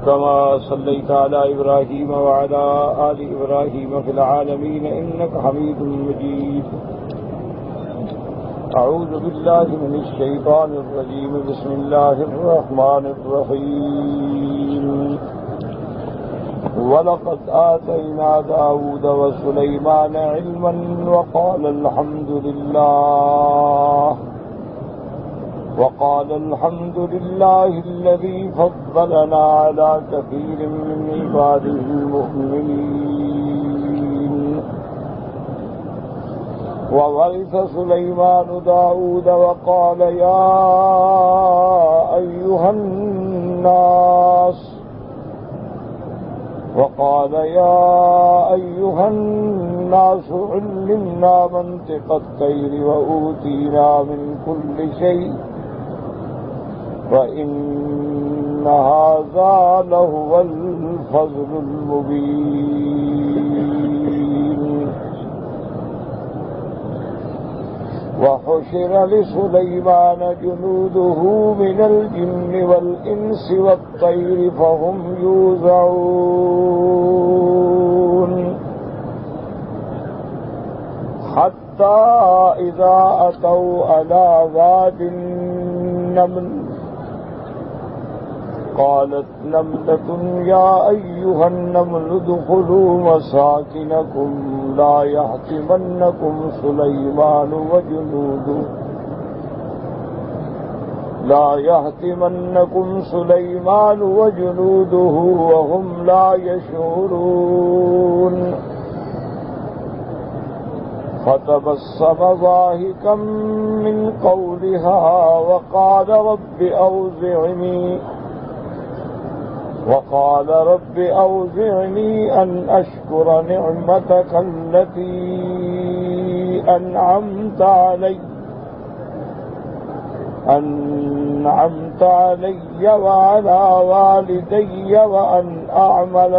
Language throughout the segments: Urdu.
كما صليت على إبراهيم وعلى آل إبراهيم في العالمين إنك حميد مجيد. أعوذ بالله من الشيطان الرجيم. بسم الله الرحمن الرحيم. ولقد آتينا داود وسليمان علما وقال الحمد لله الذي فضلنا على كثير من عباده المؤمنين. وورث سليمان داود وقال يا أيها الناس علمنا منطق الطير وأوتينا من كل شيء وإن هذا لهو الفضل المبين. وحشر لسليمان جنوده من الجن والإنس والطير فهم يوزعون حتى إذا أتوا على واد النمل قالت نملة يا أيها النمل ادخلوا مساكنكم لا يحطمنكم سليمان وجنوده وهم لا يشعرون. فتبسم ضاحكا من قولها وقال رب أوزعني أن أشكر نعمتك التي أنعمت علي وعلى والدي وأن أعمل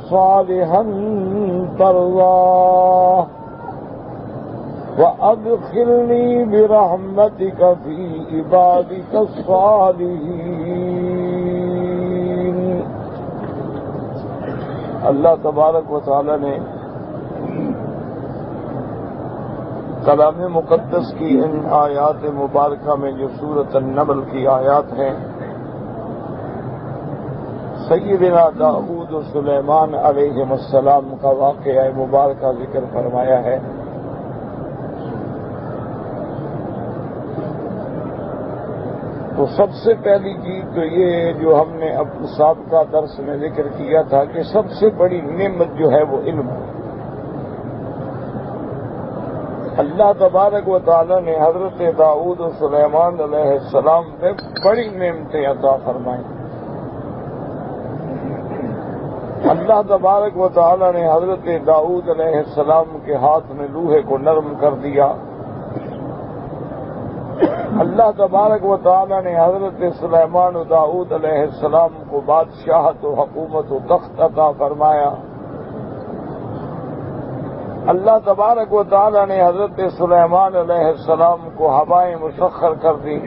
صالحا ترضاه وأدخلني برحمتك في عبادك الصالحين. اللہ تبارک و تعالی نے کلام مقدس کی ان آیات مبارکہ میں جو سورۃ النمل کی آیات ہیں سیدنا داؤد و سلیمان علیہ السلام کا واقعہ مبارکہ ذکر فرمایا ہے. تو سب سے پہلی چیز تو یہ جو ہم نے اب سابقہ درس میں ذکر کیا تھا کہ سب سے بڑی نعمت جو ہے وہ علم ہے. اللہ تبارک و تعالی نے حضرت داؤد و سلیمان علیہ السلام پہ بڑی نعمتیں عطا فرمائیں. اللہ تبارک و تعالی نے حضرت داؤد علیہ السلام کے ہاتھ میں لوہے کو نرم کر دیا. اللہ تبارک و تعالی نے حضرت سلیمان و داؤد علیہ السلام کو بادشاہت و حکومت و تخت عطا فرمایا. اللہ تبارک و تعالی نے حضرت سلیمان علیہ السلام کو ہوائیں مسخر کر دی،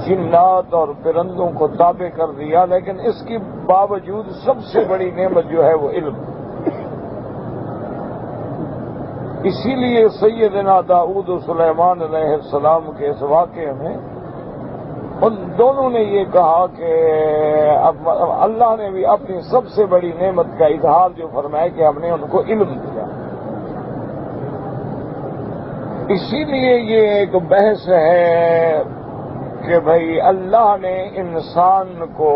جنات اور پرندوں کو تابع کر دیا. لیکن اس کے باوجود سب سے بڑی نعمت جو ہے وہ علم. اسی لیے سیدنا داؤد و سلیمان علیہ السلام کے اس واقعے میں ان دونوں نے یہ کہا کہ اللہ نے بھی اپنی سب سے بڑی نعمت کا اظہار جو فرمایا کہ ہم نے ان کو علم دیا. اسی لیے یہ ایک بحث ہے کہ بھئی اللہ نے انسان کو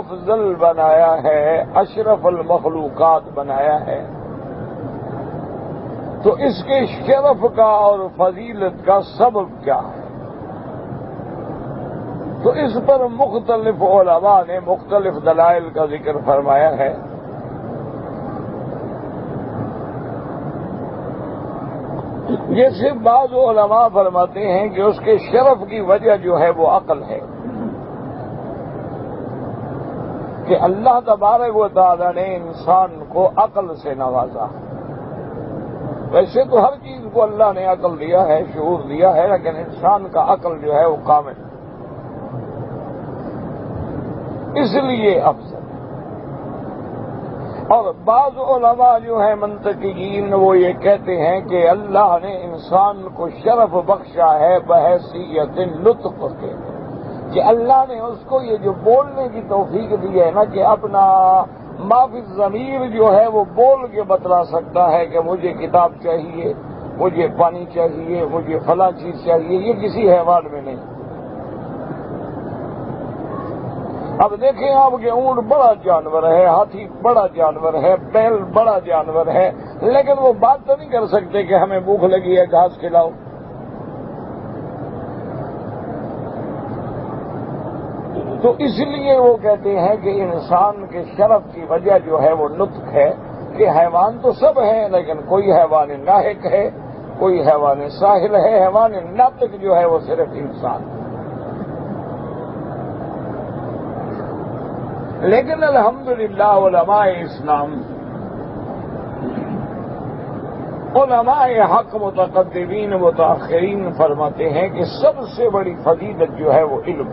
افضل بنایا ہے، اشرف المخلوقات بنایا ہے، تو اس کے شرف کا اور فضیلت کا سبب کیا ہے؟ تو اس پر مختلف علماء نے مختلف دلائل کا ذکر فرمایا ہے. جیسے بعض علماء فرماتے ہیں کہ اس کے شرف کی وجہ جو ہے وہ عقل ہے، کہ اللہ تبارک و تعالی نے انسان کو عقل سے نوازا. ویسے تو ہر چیز کو اللہ نے عقل دیا ہے، شعور دیا ہے، لیکن انسان کا عقل جو ہے وہ کامل، اس لیے افضل۔ اور بعض علماء جو ہیں منطقیین وہ یہ کہتے ہیں کہ اللہ نے انسان کو شرف بخشا ہے بحیثیت نطق کے، کہ اللہ نے اس کو یہ جو بولنے کی توفیق دی ہے نا، کہ اپنا ما فی الضمیر جو ہے وہ بول کے بتلا سکتا ہے کہ مجھے کتاب چاہیے، مجھے پانی چاہیے، مجھے فلاں چیز چاہیے، یہ کسی حیوان میں نہیں۔ اب دیکھیں آپ کہ اونٹ بڑا جانور ہے، ہاتھی بڑا جانور ہے، بیل بڑا جانور ہے، لیکن وہ بات تو نہیں کر سکتے کہ ہمیں بھوک لگی ہے گھاس کھلاؤ۔ تو اس لیے وہ کہتے ہیں کہ انسان کے شرف کی وجہ جو ہے وہ نطق ہے، کہ حیوان تو سب ہیں لیکن کوئی حیوان ناحق ہے، کوئی حیوان ساحل ہے، حیوان ناطق جو ہے وہ صرف انسان ہے۔ لیکن الحمدللہ علماء اسلام، علماء حق متقدمین متاخرین فرماتے ہیں کہ سب سے بڑی فضیلت جو ہے وہ علم،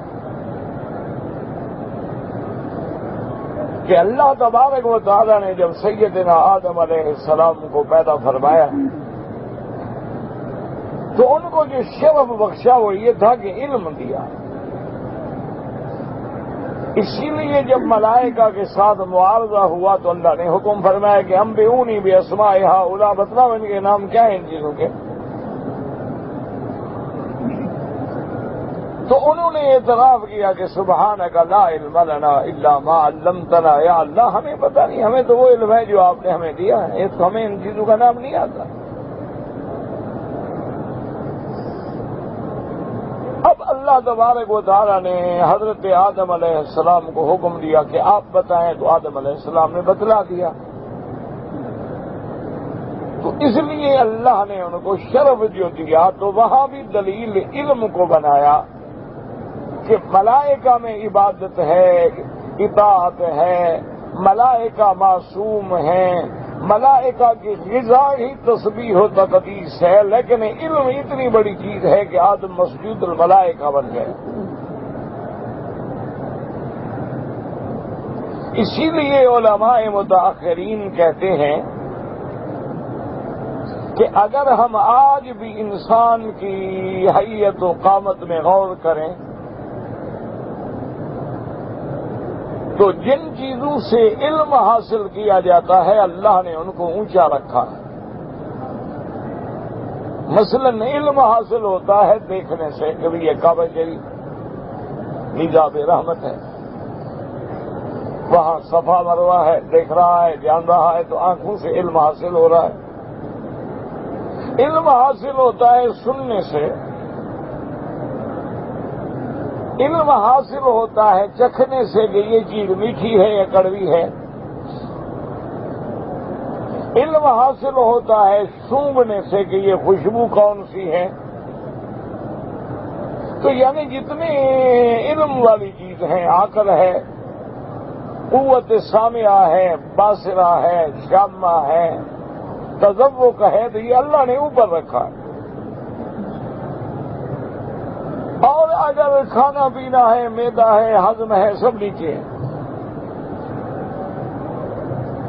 کہ اللہ تبارک و تعالی نے جب سیدنا آدم علیہ السلام کو پیدا فرمایا تو ان کو جو شرف بخشا وہ یہ تھا کہ علم دیا۔ اسی لیے جب ملائکہ کے ساتھ معارضہ ہوا تو اللہ نے حکم فرمایا کہ انبئونی باسماء ہؤلاء، بتلاؤ ان کے نام کیا ہیں ان چیزوں کے۔ تو انہوں نے اعتراف کیا کہ سبحانک لا علم لنا الا ما علمتنا، یا اللہ ہمیں پتہ نہیں، ہمیں تو وہ علم ہے جو آپ نے ہمیں دیا ہے، یہ تو ہمیں ان چیزوں کا نام نہیں آتا۔ اب اللہ تبارک و تعالی نے حضرت آدم علیہ السلام کو حکم دیا کہ آپ بتائیں، تو آدم علیہ السلام نے بتلا دیا۔ تو اس لیے اللہ نے ان کو شرف جو دیا تو وہاں بھی دلیل علم کو بنایا کہ ملائکہ میں عبادت ہے، اطاعت ہے، ملائکہ معصوم ہیں، ملائکہ کی غذا ہی تسبیح و تقدیس ہے، لیکن علم اتنی بڑی چیز ہے کہ آدم مسجود الملائکہ بن گئے۔ اسی لیے علماء متاخرین کہتے ہیں کہ اگر ہم آج بھی انسان کی حیت و قامت میں غور کریں تو جن چیزوں سے علم حاصل کیا جاتا ہے اللہ نے ان کو اونچا رکھا ہے۔ مثلا علم حاصل ہوتا ہے دیکھنے سے، کبھی یہ کعبہ شریف نجاب رحمت ہے، وہاں صفا مروہ ہے، دیکھ رہا ہے، جان رہا ہے، تو آنکھوں سے علم حاصل ہو رہا ہے۔ علم حاصل ہوتا ہے سننے سے، علم حاصل ہوتا ہے چکھنے سے کہ یہ چیز میٹھی ہے یا کڑوی ہے، علم حاصل ہوتا ہے سونگھنے سے کہ یہ خوشبو کون سی ہے۔ تو یعنی جتنے علم والی چیز ہیں، عقل ہے، قوت سامعہ ہے، باصرہ ہے، شامہ ہے، تذوق ہے، تو یہ اللہ نے اوپر رکھا ہے۔ اور اگر کھانا پینا ہے، معدہ ہے، ہضم ہے، سب نیچے ہے۔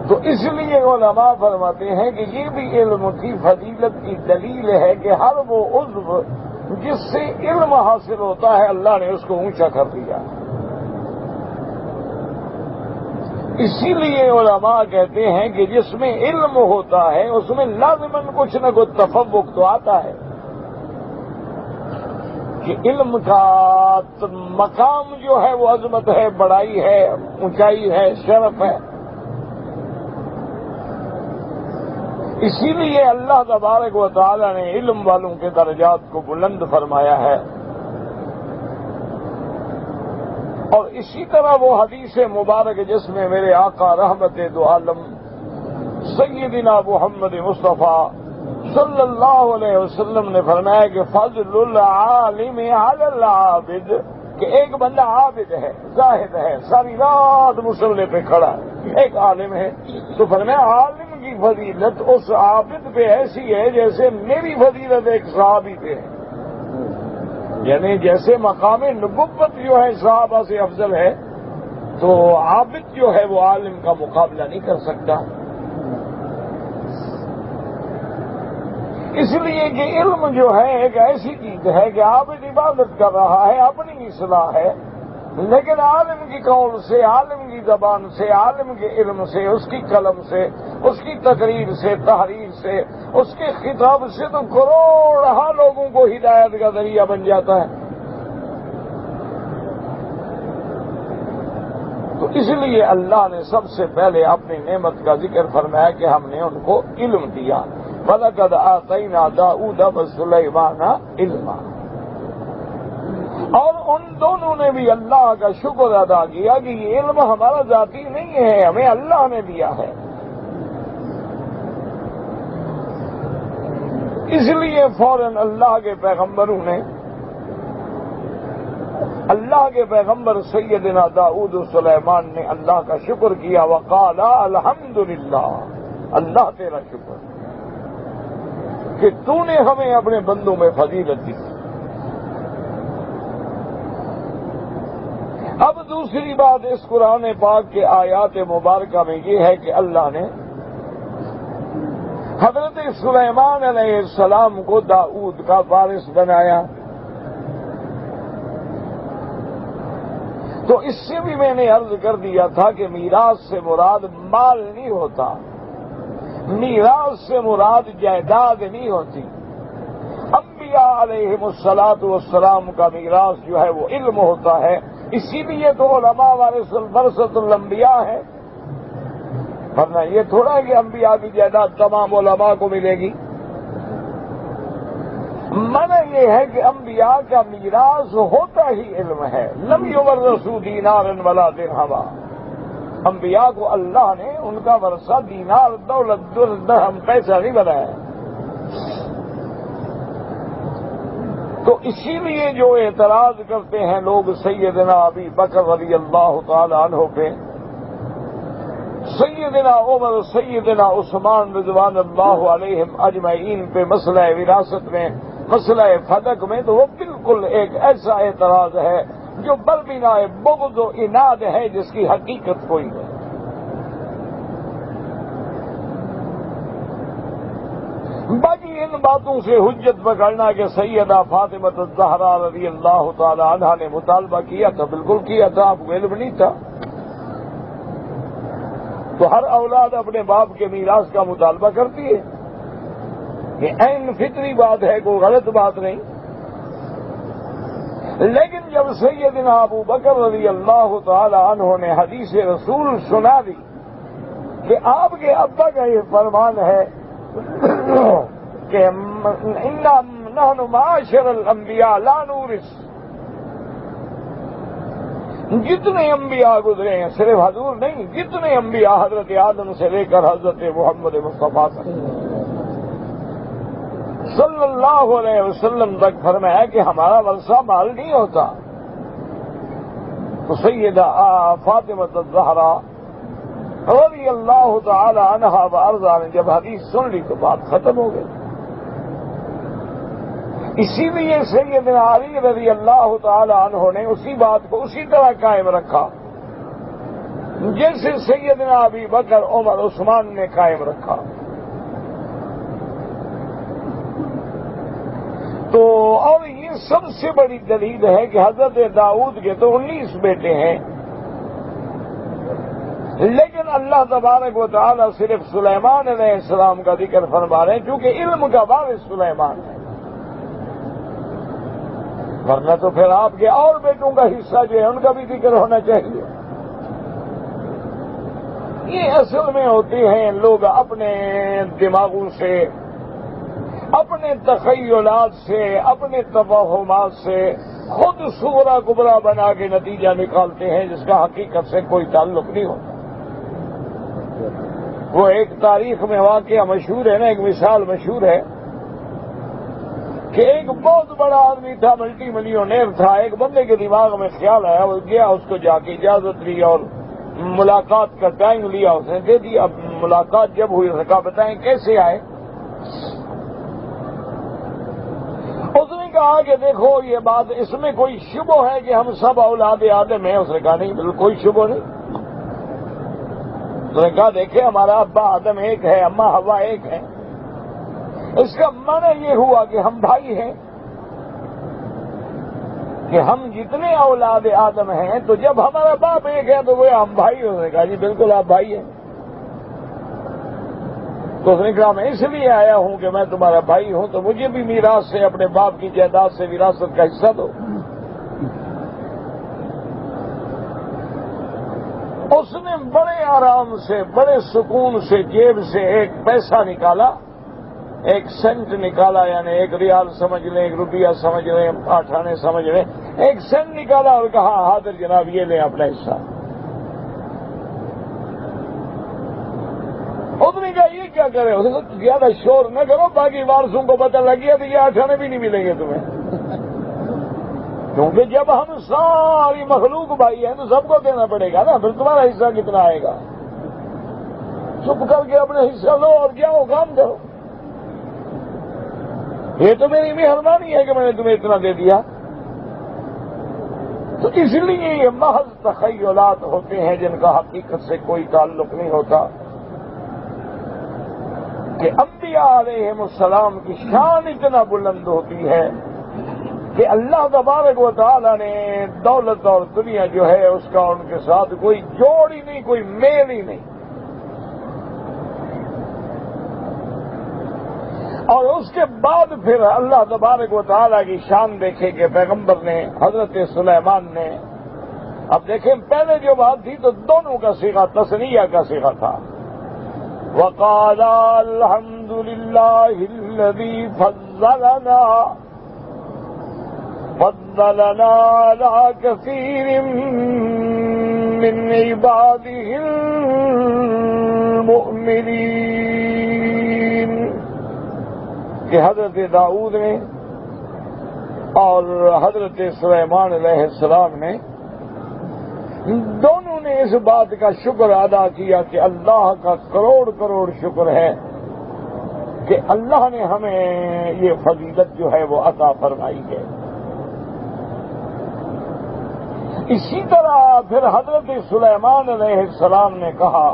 تو اس لیے علماء فرماتے ہیں کہ یہ بھی علم کی فضیلت کی دلیل ہے کہ ہر وہ عضو جس سے علم حاصل ہوتا ہے اللہ نے اس کو اونچا کر دیا۔ اسی لیے علماء کہتے ہیں کہ جس میں علم ہوتا ہے اس میں لازماً کچھ نہ کچھ تفوق تو آتا ہے، کہ علم کا مقام جو ہے وہ عظمت ہے، بڑائی ہے، اونچائی ہے، شرف ہے۔ اسی لیے اللہ تبارک و تعالی نے علم والوں کے درجات کو بلند فرمایا ہے۔ اور اسی طرح وہ حدیث مبارک جس میں میرے آقا رحمت دو عالم سیدنا محمد مصطفیٰ صلی اللہ علیہ وسلم نے فرمایا کہ فضل العالم علی العابد کہ ایک بندہ عابد ہے، زاہد ہے، ساری رات مصلے پہ کھڑا ہے، ایک عالم ہے، تو فرمایا عالم کی فضیلت اس عابد پہ ایسی ہے جیسے میری فضیلت ایک صحابی پہ ہے، یعنی جیسے مقام نبوت جو ہے صحابہ سے افضل ہے، تو عابد جو ہے وہ عالم کا مقابلہ نہیں کر سکتا۔ اس لیے کہ علم جو ہے ایک ایسی چیز ہے کہ عابد عبادت کر رہا ہے، اپنی اصلاح ہے، لیکن عالم کی قول سے، عالم کی زبان سے، عالم کے علم سے، اس کی قلم سے، اس کی تقریر سے، تحریر سے، اس کے خطاب سے تو کروڑوں لوگوں کو ہدایت کا ذریعہ بن جاتا ہے۔ تو اس لیے اللہ نے سب سے پہلے اپنی نعمت کا ذکر فرمایا کہ ہم نے ان کو علم دیا، وَلَقَدْ آتَيْنَا دَاؤُودَ وَسُلَيْمَانَ عِلْمًا، اور ان دونوں نے بھی اللہ کا شکر ادا کیا کہ یہ علم ہمارا ذاتی نہیں ہے، ہمیں اللہ نے دیا ہے۔ اس لیے فوراً اللہ کے پیغمبروں نے، اللہ کے پیغمبر سیدنا داؤد و سلیمان نے اللہ کا شکر کیا، وقال الحمدللہ، اللہ تیرا شکر کہ تو نے ہمیں اپنے بندوں میں فضیلت دی۔ اب دوسری بات اس قرآن پاک کے آیات مبارکہ میں یہ ہے کہ اللہ نے حضرت سلیمان علیہ السلام کو داؤد کا وارث بنایا۔ تو اس سے بھی میں نے عرض کر دیا تھا کہ میراث سے مراد مال نہیں ہوتا، میراث سے مراد جائیداد نہیں ہوتی۔ انبیاء علیہم السلام کا میراث جو ہے وہ علم ہوتا ہے، اسی لیے تو علماء ورثۃ الانبیاء ہے، ورنہ یہ تھوڑا ہے کہ انبیاء کی جائیداد تمام علماء کو ملے گی۔ معنی یہ ہے کہ انبیاء کا میراث ہوتا ہی علم ہے، لم یورثوا دینارا ولا درہما، انبیاء کو اللہ نے ان کا ورثہ دینار، دولت، درہم، پیسہ نہیں بنایا۔ تو اسی لیے جو اعتراض کرتے ہیں لوگ سیدنا ابی بکر رضی اللہ تعالی عنہ پہ، سیدنا عمر، سیدنا عثمان رضوان اللہ علیہم اجمعین پہ مسئلہ وراثت میں، مسئلہ فدق میں، تو وہ بالکل ایک ایسا اعتراض ہے جو بربنائے بغض و عناد ہے جس کی حقیقت کوئی نہیں۔ باقی ان باتوں سے حجت پکڑنا کہ سیدہ فاطمہ الزہرا رضی اللہ تعالی عنہا نے مطالبہ کیا تھا، بالکل کیا تھا، آپ کو علم نہیں تھا؟ تو ہر اولاد اپنے باپ کے میراث کا مطالبہ کرتی ہے، یہ عین فطری بات ہے، کوئی غلط بات نہیں۔ لیکن جب سیدنا ابو بکر رضی اللہ تعالی عنہ نے حدیث رسول سنا دی کہ آپ کے ابا کا یہ فرمان ہے کہ نحن معاشر الانبیاء لا نورث، جتنے انبیاء گزرے ہیں، صرف حضور نہیں، جتنے انبیاء حضرت آدم سے لے کر حضرت محمد مصطفیٰ صلی اللہ علیہ وسلم تک فرمایا کہ ہمارا ورثہ مال نہیں ہوتا۔ تو سیدہ فاطمہ الزہرا رضی اللہ تعالی عنہا وارضاہ نے جب حدیث سن لی تو بات ختم ہو گئی۔ اسی لیے سیدنا علی رضی اللہ تعالی عنہ نے اسی بات کو اسی طرح قائم رکھا جیسے سیدنا ابی بکر، عمر، عثمان نے قائم رکھا۔ تو اور یہ سب سے بڑی دلیل ہے کہ حضرت داؤد کے تو 19 بیٹے ہیں، لیکن اللہ تبارک و تعالی صرف سلیمان علیہ السلام کا ذکر فرما رہے ہیں کیونکہ علم کا وارث سلیمان ہے، ورنہ تو پھر آپ کے اور بیٹوں کا حصہ جو ہے ان کا بھی ذکر ہونا چاہیے۔ یہ اصل میں ہوتے ہیں لوگ اپنے دماغوں سے، اپنے تخیلات سے، اپنے توہمات سے خود صغرا کبرا بنا کے نتیجہ نکالتے ہیں جس کا حقیقت سے کوئی تعلق نہیں ہوتا۔ وہ ایک تاریخ میں واقعہ مشہور ہے نا، ایک مثال مشہور ہے کہ ایک بہت بڑا آدمی تھا، ملٹی ملینئر تھا، ایک بندے کے دماغ میں خیال آیا، وہ گیا، اس کو جا کے اجازت لی اور ملاقات کا ٹائم لیا، اس نے دے دیا۔ اب ملاقات جب ہوئی، اس نے کہا بتائیں کیسے آئے؟ اس نے کہا کہ دیکھو یہ بات، اس میں کوئی شبہ ہے کہ ہم سب اولاد آدم ہیں؟ اس نے کہا نہیں، بالکل کوئی شبہ نہیں۔ اس نے کہا دیکھیں ہمارا ابا آدم ایک ہے، اماں ہوا ایک ہے، اس کا معنی یہ ہوا کہ ہم بھائی ہیں، کہ ہم جتنے اولاد آدم ہیں تو جب ہمارا باپ ایک ہے تو وہ ہم بھائی۔ اس نے کہا جی بالکل آپ بھائی ہیں۔ تو اس نے کہا میں اس لیے آیا ہوں کہ میں تمہارا بھائی ہوں تو مجھے بھی میراث سے، اپنے باپ کی جائیداد سے وراثت کا حصہ دو۔ اس نے بڑے آرام سے، بڑے سکون سے جیب سے ایک پیسہ نکالا، ایک سینٹ نکالا، یعنی ایک ریال سمجھ لیں، ایک روپیہ سمجھ لیں، 8 آنے سمجھ لیں، ایک سینٹ نکالا اور کہا حاضر جناب یہ لیں اپنا حصہ۔ اس نے کہا یہ کیا کرے؟ اس نے کہا زیادہ شور نہ کرو، باقی وارثوں کو پتہ لگ گیا تو یہ 8 آنے بھی نہیں ملیں گے تمہیں، کیونکہ جب ہم ساری مخلوق بھائی ہیں تو سب کو دینا پڑے گا نا، پھر تمہارا حصہ کتنا آئے گا؟ چپ کر کے اپنا حصہ لو اور جاؤ کام کرو۔ یہ تو میری مہربانی ہے کہ میں نے تمہیں اتنا دے دیا۔ تو اس لیے یہ محض تخیلات ہوتے ہیں جن کا حقیقت سے کوئی تعلق نہیں ہوتا، کہ انبیاء علیہم السلام کی شان اتنا بلند ہوتی ہے کہ اللہ تبارک و تعالی نے دولت اور دنیا جو ہے اس کا ان کے ساتھ کوئی جوڑ ہی نہیں، کوئی میل ہی نہیں۔ اور اس کے بعد پھر اللہ تبارک و تعالیٰ کی شان دیکھے کہ پیغمبر نے، حضرت سلیمان نے، اب دیکھیں پہلے جو بات تھی تو دونوں کا صیغہ تثنیہ کا صیغہ تھا، وقال الحمد للہ الذی فضلنا علی کثیر من عباده المؤمنین، کہ حضرت داؤد نے اور حضرت سلیمان علیہ السلام نے دونوں نے اس بات کا شکر ادا کیا کہ اللہ کا کروڑ کروڑ شکر ہے کہ اللہ نے ہمیں یہ فضیلت جو ہے وہ عطا فرمائی ہے۔ اسی طرح پھر حضرت سلیمان علیہ السلام نے کہا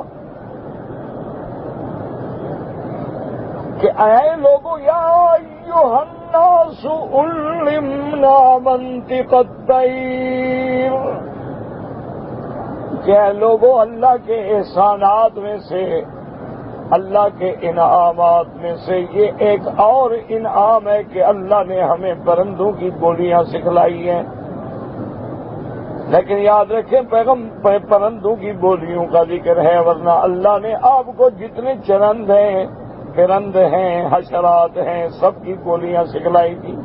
کہ اے لوگوں، یا ایھا الناس علمنا منطق الطیر، کہ اے لوگوں اللہ کے احسانات میں سے، اللہ کے انعامات میں سے یہ ایک اور انعام ہے کہ اللہ نے ہمیں پرندوں کی بولیاں سکھلائی ہیں۔ لیکن یاد رکھیں پرندوں کی بولیوں کا ذکر ہے، ورنہ اللہ نے آپ کو جتنے چرند ہیں، پرند ہیں، حشرات ہیں، سب کی بولیاں سکھلائی تھی۔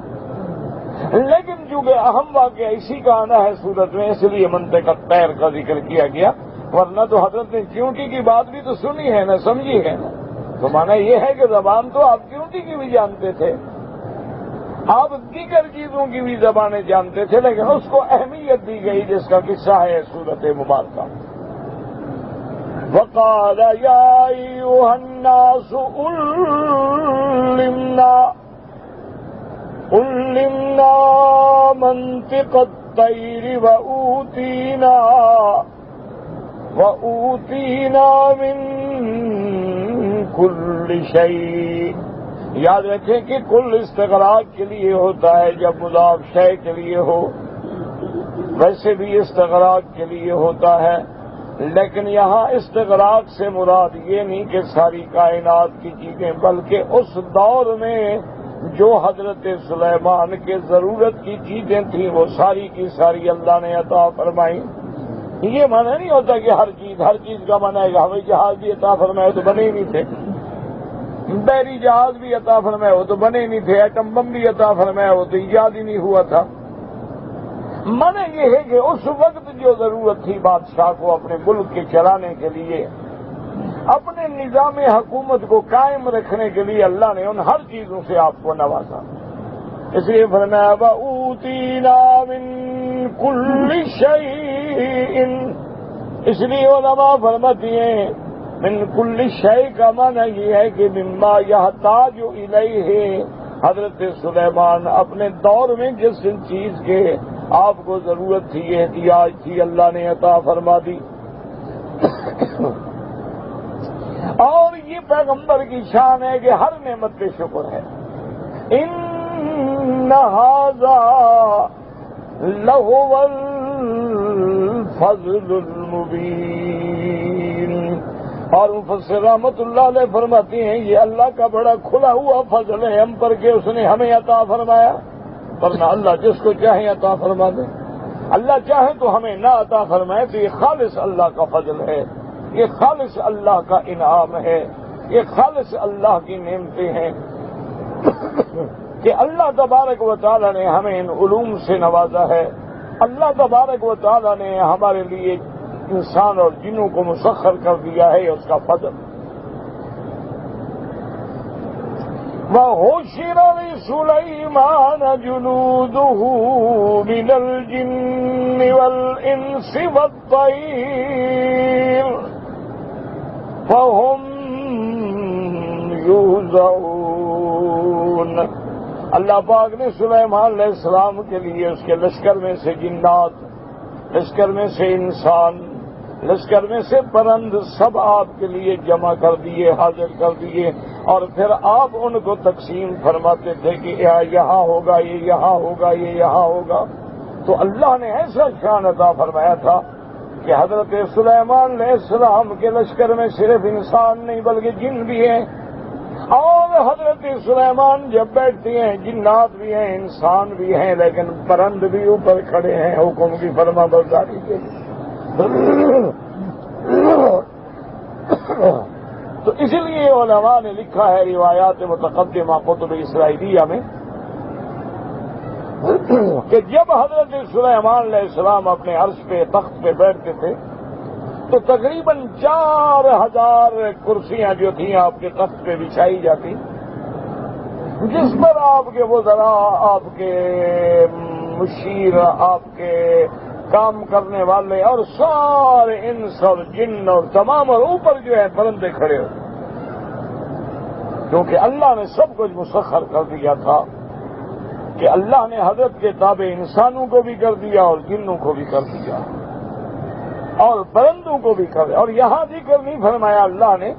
لیکن چونکہ اہم واقعہ اسی کا آنا ہے سورت میں، اس لیے منطق الطیر کا ذکر کیا گیا، ورنہ تو حضرت نے چیونٹی کی بات بھی تو سنی ہے نا، سمجھی ہے نا۔ تو معنی یہ ہے کہ زبان تو آپ چیونٹی کی بھی جانتے تھے، آپ دیگر چیزوں کی بھی زبانیں جانتے تھے، لیکن اس کو اہمیت دی گئی جس کا قصہ ہے سورت مبارکہ۔ وقال یا ایھا الناس علمنا منطق الطیر وأوتینا من کل شیء۔ یاد رکھیں کہ کل استغراق کے لیے ہوتا ہے جب مضاف شے کے لیے ہو، ویسے بھی استغراق کے لیے ہوتا ہے، لیکن یہاں استغراق سے مراد یہ نہیں کہ ساری کائنات کی چیزیں، بلکہ اس دور میں جو حضرت سلیمان کے ضرورت کی چیزیں تھیں وہ ساری کی ساری اللہ نے عطا فرمائی۔ یہ معنی نہیں ہوتا کہ ہر چیز کا معنی ہے کہ ہمیں جہاز بھی عطا فرمائے تو بنے ہی نہیں تھے، بحری جہاز بھی عطا فرمائے وہ تو بنے ہی نہیں تھے، ایٹم بم بھی عطا فرمائے وہ تو ایجاد ہی نہیں ہوا تھا۔ معنی یہ ہے کہ اس وقت جو ضرورت تھی بادشاہ کو اپنے ملک کے چلانے کے لیے، اپنے نظام حکومت کو قائم رکھنے کے لیے، اللہ نے ان ہر چیزوں سے آپ کو نوازا۔ اس لیے فرمایا وَأُوتِينَا مِن كُلِّ شَيْءٍ، اس لیے علماء فرماتی ہیں من کل شے کا معنی یہ ہے کہ مما یحتاج الیہ، حضرت سلیمان اپنے دور میں جس چیز کے آپ کو ضرورت تھی، احتیاج تھی، اللہ نے عطا فرما دی۔ اور یہ پیغمبر کی شان ہے کہ ہر نعمت پہ شکر ہے۔ ان ھذا لہو الفضل المبین، اور مفسر رحمت اللہ علیہ فرماتے ہیں یہ اللہ کا بڑا کھلا ہوا فضل ہے ہم پر کہ اس نے ہمیں عطا فرمایا، ورنہ اللہ جس کو چاہے عطا فرما دے، اللہ چاہے تو ہمیں نہ عطا فرمائے، تو یہ خالص اللہ کا فضل ہے، یہ خالص اللہ کا انعام ہے، یہ خالص اللہ کی نعمتیں ہیں کہ اللہ تبارک و تعالی نے ہمیں ان علوم سے نوازا ہے۔ اللہ تبارک و تعالی نے ہمارے لیے انسان اور جنوں کو مسخر کر دیا ہے، اس کا فضل۔ وَحُشِرَ لِسُلَيْمَانَ جُنُودُهُ مِنَ الْجِنِّ وَالْإِنسِ وَالطَّيْرِ فَهُمْ يُوزَعُونَ، اللہ پاک نے سلیمان علیہ السلام کے لیے اس کے لشکر میں سے جنات، لشکر میں سے انسان، لشکر میں سے پرند سب آپ کے لیے جمع کر دیے، حاضر کر دیے، اور پھر آپ ان کو تقسیم فرماتے تھے کہ یہاں ہوگا، یہ یہاں ہوگا، یہ یہاں ہوگا۔ تو اللہ نے ایسا شان عطا فرمایا تھا کہ حضرت سلیمان علیہ السلام کے لشکر میں صرف انسان نہیں بلکہ جن بھی ہیں، اور حضرت سلیمان جب بیٹھتے ہیں جنات بھی ہیں، انسان بھی ہیں، لیکن پرند بھی اوپر کھڑے ہیں حکم کی فرما برداری کے لیے۔ تو اسی لیے علماء نے لکھا ہے روایات متقدمہ کتب اسرائیلیہ میں کہ جب حضرت سلیمان علیہ السلام اپنے عرش پہ تخت پہ بیٹھتے تھے تو تقریباً 4000 کرسیاں جو تھیں آپ کے تخت پہ بچھائی جاتی، جس پر آپ کے وزراء، آپ کے مشیر، آپ کے کام کرنے والے اور سارے انس اور جن اور تمام، اور اوپر جو ہے پرندے کھڑے ہوتے، کیونکہ اللہ نے سب کچھ مسخر کر دیا تھا کہ اللہ نے حضرت کے تابع انسانوں کو بھی کر دیا اور جنوں کو بھی کر دیا اور پرندوں کو بھی کر دیا۔ اور یہاں ذکر نہیں فرمایا اللہ نے،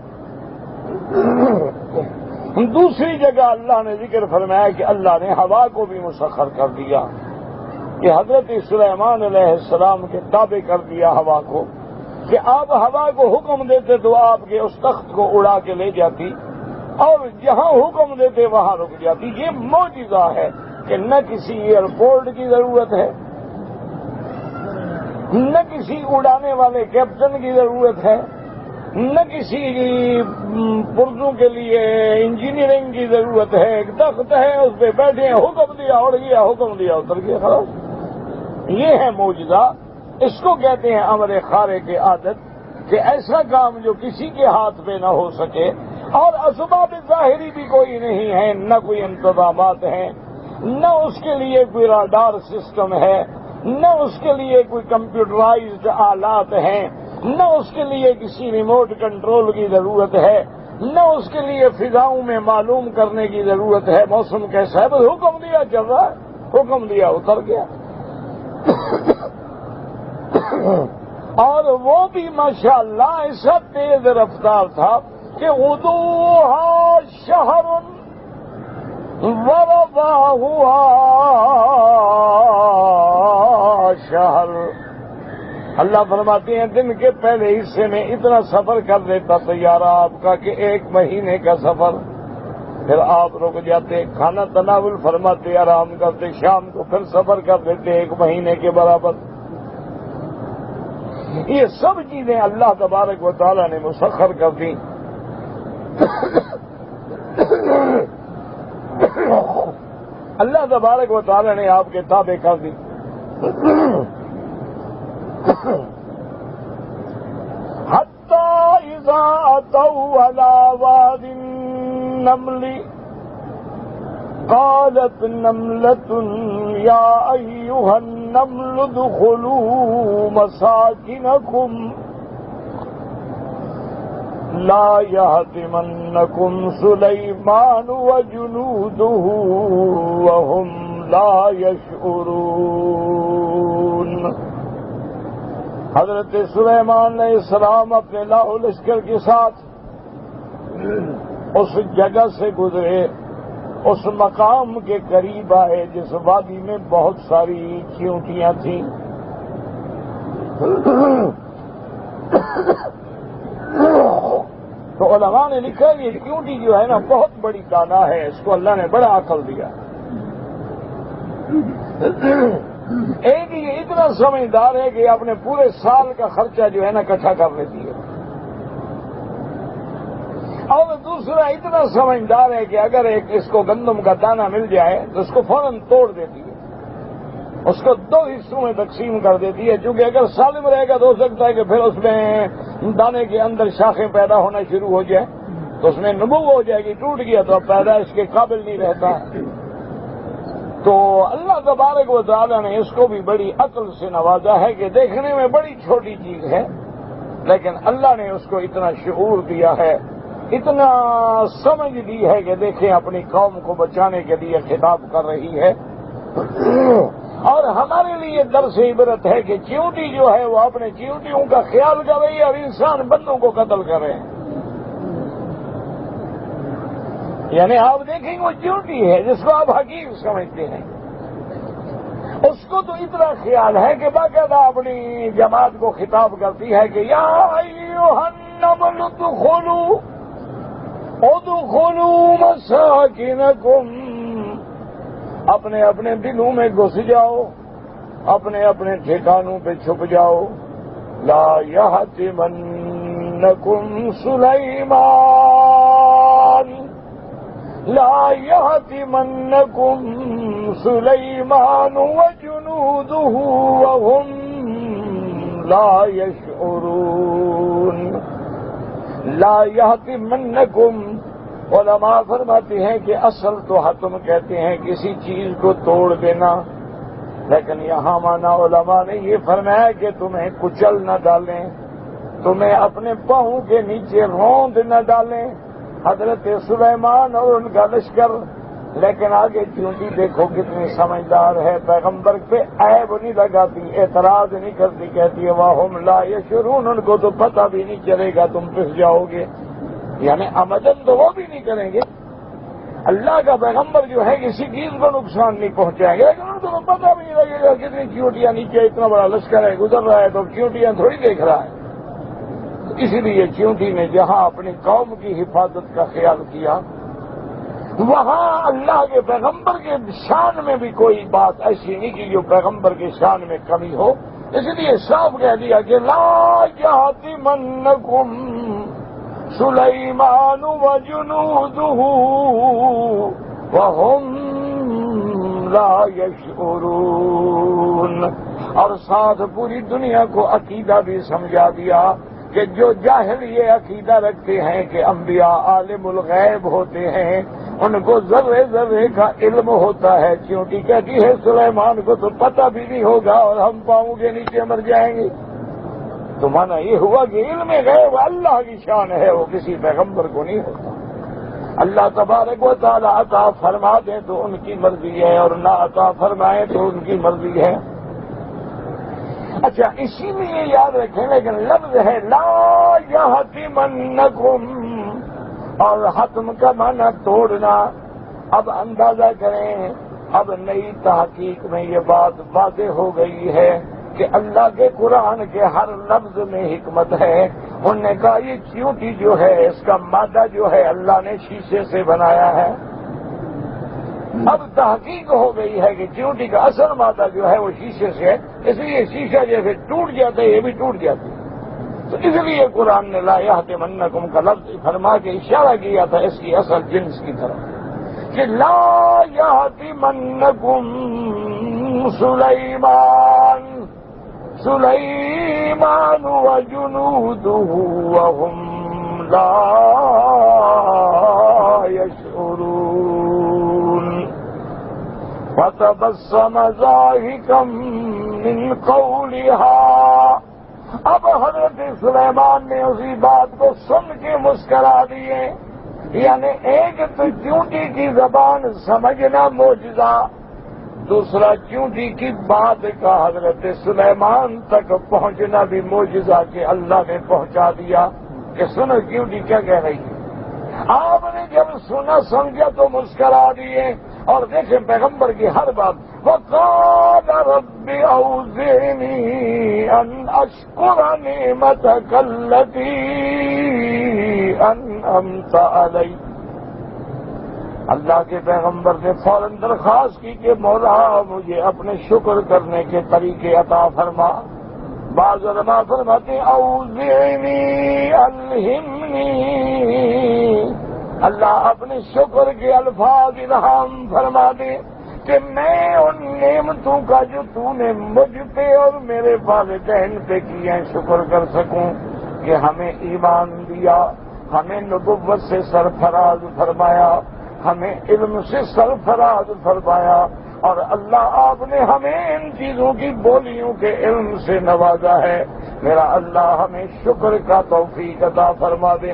دوسری جگہ اللہ نے ذکر فرمایا کہ اللہ نے ہوا کو بھی مسخر کر دیا، کہ حضرت سلیمان علیہ السلام کے تابع کر دیا ہوا کو، کہ آپ ہوا کو حکم دیتے تو آپ کے اس تخت کو اڑا کے لے جاتی، اور جہاں حکم دیتے وہاں رک جاتی۔ یہ معجزہ ہے کہ نہ کسی ایئرپورٹ کی ضرورت ہے، نہ کسی اڑانے والے کیپٹن کی ضرورت ہے، نہ کسی پرزوں کے لیے انجینئرنگ کی ضرورت ہے، ایک تخت ہے اس پہ بیٹھے ہیں، حکم دیا اڑ گیا، حکم دیا اتر گیا، خلاص۔ یہ ہے معجزہ، اس کو کہتے ہیں امر خارق عادت، کہ ایسا کام جو کسی کے ہاتھ پہ نہ ہو سکے، اور اسباب ظاہری بھی کوئی نہیں ہے، نہ کوئی انتظامات ہیں، نہ اس کے لیے کوئی راڈار سسٹم ہے، نہ اس کے لیے کوئی کمپیوٹرائزڈ آلات ہیں، نہ اس کے لیے کسی ریموٹ کنٹرول کی ضرورت ہے، نہ اس کے لیے فضاؤں میں معلوم کرنے کی ضرورت ہے موسم کیسا ہے، بس حکم دیا چل رہا ہے، حکم دیا اتر گیا۔ اور وہ بھی ماشاءاللہ ایسا تیز رفتار تھا کہ غدوہا شہر ورواہا شہر، اللہ فرماتے ہیں دن کے پہلے حصے میں اتنا سفر کر دیتا طیارہ آپ کا کہ 1 مہینے کا سفر، پھر آپ رک جاتے، کھانا تناول فرماتے، آرام کرتے، شام کو پھر سفر کر دیتے 1 مہینے کے برابر۔ یہ سب چیزیں اللہ تبارک و تعالی نے مسخر کر دی۔ اللہ تبارک و تعالی نے آپ کے تابع کر دی۔ حتی اذا اتوا علی واد النمل قالت نملة يا أيها النمل ادخلوا مساكنكم لا يهزمنكم سليمان وجنوده وهم لا يشعرون۔ حضرت سلیمان علیہ السلام اپنے لاؤ لشکر کے ساتھ اس جگہ سے گزرے، اس مقام کے قریب آئے جس وادی میں بہت ساری چیونٹیاں تھیں۔ تو علماء نے لکھا یہ چیونٹی جو ہے نا بہت بڑی دانا ہے، اس کو اللہ نے بڑا عقل دیا۔ ایک یہ اتنا سمجھدار ہے کہ اپنے پورے سال کا خرچہ جو ہے نا اکٹھا کر لیتی ہے، اور دوسرا اتنا سمجھدار ہے کہ اگر ایک اس کو گندم کا دانہ مل جائے تو اس کو فوراً توڑ دیتی ہے، اس کو دو حصوں میں تقسیم کر دیتی ہے، چونکہ اگر سالم رہے گا تو ہو سکتا ہے کہ پھر اس میں دانے کے اندر شاخیں پیدا ہونا شروع ہو جائے تو اس میں نمو ہو جائے گی، ٹوٹ گیا تو اب پیدائش کے قابل نہیں رہتا۔ تو اللہ تبارک و تعالیٰ نے اس کو بھی بڑی عقل سے نوازا ہے کہ دیکھنے میں بڑی چھوٹی چیز ہے، لیکن اللہ نے اس کو اتنا شعور دیا ہے، اتنا سمجھ دی ہے کہ دیکھیں اپنی قوم کو بچانے کے لیے خطاب کر رہی ہے۔ اور ہمارے لیے درس عبرت ہے کہ چیونٹی جو ہے وہ اپنے چیونٹیوں کا خیال کر رہی ہے اور انسان بندوں کو قتل کر رہے ہیں۔ یعنی آپ دیکھیں وہ چیونٹی ہے جس کو آپ حقیق سمجھتے ہیں، اس کو تو اتنا خیال ہے کہ باقاعدہ اپنی جماعت کو خطاب کرتی ہے کہ یا ایھا النمل ادخلوا مساکنکم، اپنے اپنے دلوں میں گھس جاؤ، اپنے اپنے ٹھکانوں پہ چھپ جاؤ۔ لا یحطمنکم سلیمان، لا یحطمنکم سلیمان وجنودہ وهم لا یشعرون۔ لا یحطمنکم، علماء فرماتے ہیں کہ اصل تو حتم کہتے ہیں کسی چیز کو توڑ دینا، لیکن یہاں مانا علماء نے یہ فرمایا کہ تمہیں کچل نہ ڈالیں، تمہیں اپنے پاؤں کے نیچے روند نہ ڈالیں، حضرت سلیمان اور ان کا لشکر۔ لیکن آگے چیونٹی دیکھو کتنی سمجھدار ہے، پیغمبر پہ عیب نہیں لگاتی، اعتراض نہیں کرتی، کہتی ہے وَهُمْ لَا يَشْعُرُونَ، ان کو تو پتہ بھی نہیں چلے گا تم پھنس جاؤ گے، یعنی عمدن تو وہ بھی نہیں کریں گے۔ اللہ کا پیغمبر جو ہے کسی چیز کو نقصان نہیں پہنچائیں گے، لیکن ان کو پتہ بھی نہیں لگے گا کتنی چیونٹیاں نیچے، اتنا بڑا لشکر ہے گزر رہا ہے تو چیونٹیاں تھوڑی دیکھ رہا ہے۔ اسی لیے چیونٹی نے جہاں اپنی قوم کی حفاظت کا خیال کیا، وہاں اللہ کے پیغمبر کے شان میں بھی کوئی بات ایسی نہیں کہ جو پیغمبر کے شان میں کمی ہو، اس لیے صاف کہہ دیا کہ لا یحطمنکم سلیمان وجنودہ وهم لا یشعرون، اور ساتھ پوری دنیا کو عقیدہ بھی سمجھا دیا کہ جو جاہل یہ عقیدہ رکھتے ہیں کہ انبیاء عالم الغیب ہوتے ہیں، ان کو ذرے ذرے کا علم ہوتا ہے، چیونٹی کہتی ہے سلیمان کو تو پتہ بھی نہیں ہوگا اور ہم پاؤں کے نیچے مر جائیں گے۔ تو مانا یہ ہوا کہ علم غیب اللہ کی شان ہے، وہ کسی پیغمبر کو نہیں ہوتا۔ اللہ تبارک و تعالیٰ عطا فرما دے تو ان کی مرضی ہے، اور نہ عطا فرمائے تو ان کی مرضی ہے۔ اچھا اسی میں یہ یاد رکھیں، لیکن لفظ ہے لا یحطمنکم، اور حتم کا معنی توڑنا۔ اب اندازہ کریں، اب نئی تحقیق میں یہ بات واضح ہو گئی ہے کہ اللہ کے قرآن کے ہر لفظ میں حکمت ہے۔ انہوں نے کہا یہ چیونٹی جو ہے اس کا مادہ جو ہے اللہ نے شیشے سے بنایا ہے۔ اب تحقیق ہو گئی ہے کہ چیونٹی کا اصل مادہ جو ہے وہ شیشے سے ہے، اس لیے شیشہ جیسے ٹوٹ جاتا ہے یہ بھی ٹوٹ جاتی ہے۔ تو اس لیے قرآن نے لا یحطمنکم کا لفظ فرما کے اشارہ کیا تھا اس کی اصل جنس کی طرف کہ لا یحطمنکم سلیمان وجنودہ وهم لا یشعرون۔ وتبسم ضاحكا من قولها. اب حضرت سلیمان نے اسی بات کو سن کے مسکرا دیے. یعنی ایک تو چونٹی کی زبان سمجھنا معجزہ، دوسرا چونٹی کی بات کا حضرت سلیمان تک پہنچنا بھی معجزہ کہ اللہ نے پہنچا دیا کہ سنو چونٹی کیا کہہ رہی ہے. آپ نے جب سنا سمجھا تو مسکرا دیے. اور دیکھیں پیغمبر کی ہر بات وَقَالَ رَبِّ أَوْزِعْنِي أَنْ أَشْكُرَ نِعْمَتَكَ الَّتِي أَنْعَمْتَ عَلَيَّ. اللہ کے پیغمبر نے فوراً درخواست کی کہ مولا مجھے اپنے شکر کرنے کے طریقے عطا فرما. بعض علماء فرماتے اوزعنی الہمنی، اللہ اپنے شکر کے الفاظ الہام فرما دے کہ میں ان نعمتوں کا جو تو نے مجھ پہ اور میرے والدین پہ کیے ہیں شکر کر سکوں کہ ہمیں ایمان دیا، ہمیں نبوت سے سرفراز فرمایا، ہمیں علم سے سرفراز فرمایا، اور اللہ آپ نے ہمیں ان چیزوں کی بولیوں کے علم سے نوازا ہے. میرا اللہ ہمیں شکر کا توفیق عطا فرما دے.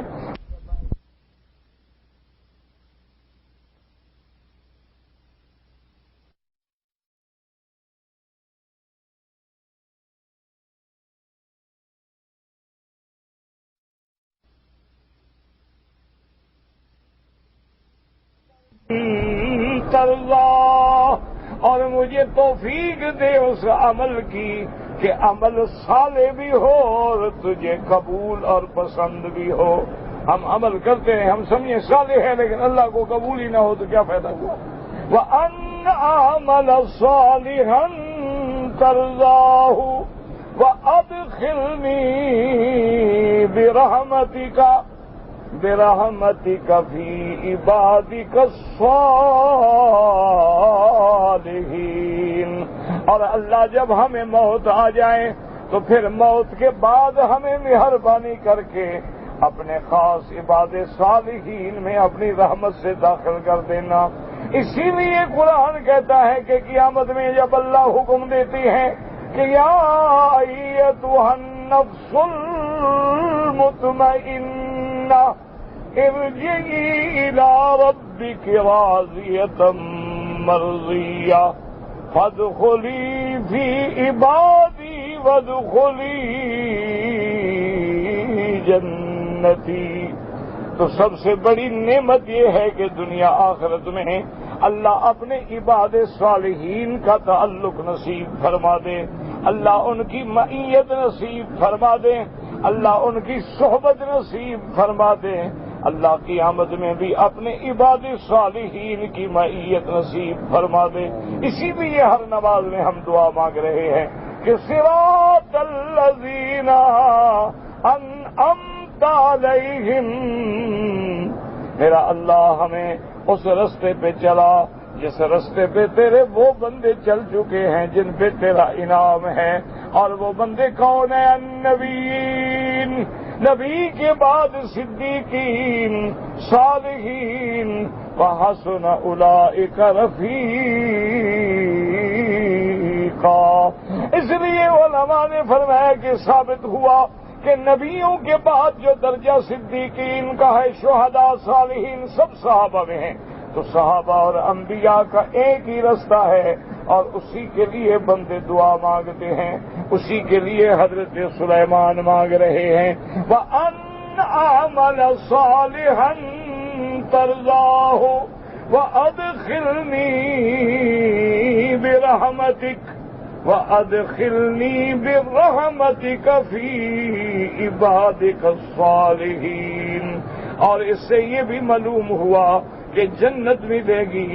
اور مجھے توفیق دے اس عمل کی کہ عمل صالح بھی ہو اور تجھے قبول اور پسند بھی ہو. ہم عمل کرتے ہیں، ہم سمجھیں صالح ہے لیکن اللہ کو قبول ہی نہ ہو تو کیا فائدہ ہوا. وَأَنْ أَعْمَلَ صَالِحًا تَرْضَاهُ وَأَدْخِلْنِي برحمتك في عبادك الصالحين. اور اللہ جب ہمیں موت آ جائے تو پھر موت کے بعد ہمیں مہربانی کر کے اپنے خاص عباد صالحین میں اپنی رحمت سے داخل کر دینا. اسی لیے قرآن کہتا ہے کہ قیامت میں جب اللہ حکم دیتی ہے کہ یا ایتھا النفس المطمئنہ ارجعی الی ربک راضیۃ مرضیہ فادخلی فی عبادی وادخلی جنتی. تو سب سے بڑی نعمت یہ ہے کہ دنیا آخرت میں اللہ اپنے عباد صالحین کا تعلق نصیب فرما دے، اللہ ان کی معیت نصیب فرما دے، اللہ ان کی صحبت نصیب فرما دے. اللہ قیامت میں بھی اپنے عباد صالحین کی معیت نصیب فرما دے. اسی لیے ہر نماز میں ہم دعا مانگ رہے ہیں کہ صراط الذین انعمت علیہم. میرا اللہ ہمیں اس رستے پہ چلا جس رستے پہ تیرے وہ بندے چل چکے ہیں جن پہ تیرا انعام ہے. اور وہ بندے کون ہیں؟ النبیین، نبی کے بعد صدیقین، صالحین، وحسن اولئک رفیقا. اس لیے علماء نے فرمایا کہ ثابت ہوا کہ نبیوں کے بعد جو درجہ صدیقین کا ہے، شہداء، صالحین، سب صحابہ میں ہیں. تو صحابہ اور انبیاء کا ایک ہی رستہ ہے اور اسی کے لیے بندے دعا مانگتے ہیں، اسی کے لیے حضرت سلیمان مانگ رہے ہیں. وَأَنْ أَعْمَلَ صَالِحًا تَرْضَاهُ وَأَدْخِلْنِي بِرَحْمَتِكَ فِي عِبَادِكَ الصَّالِحِينَ. اور اس سے یہ بھی معلوم ہوا کہ جنت ملے گی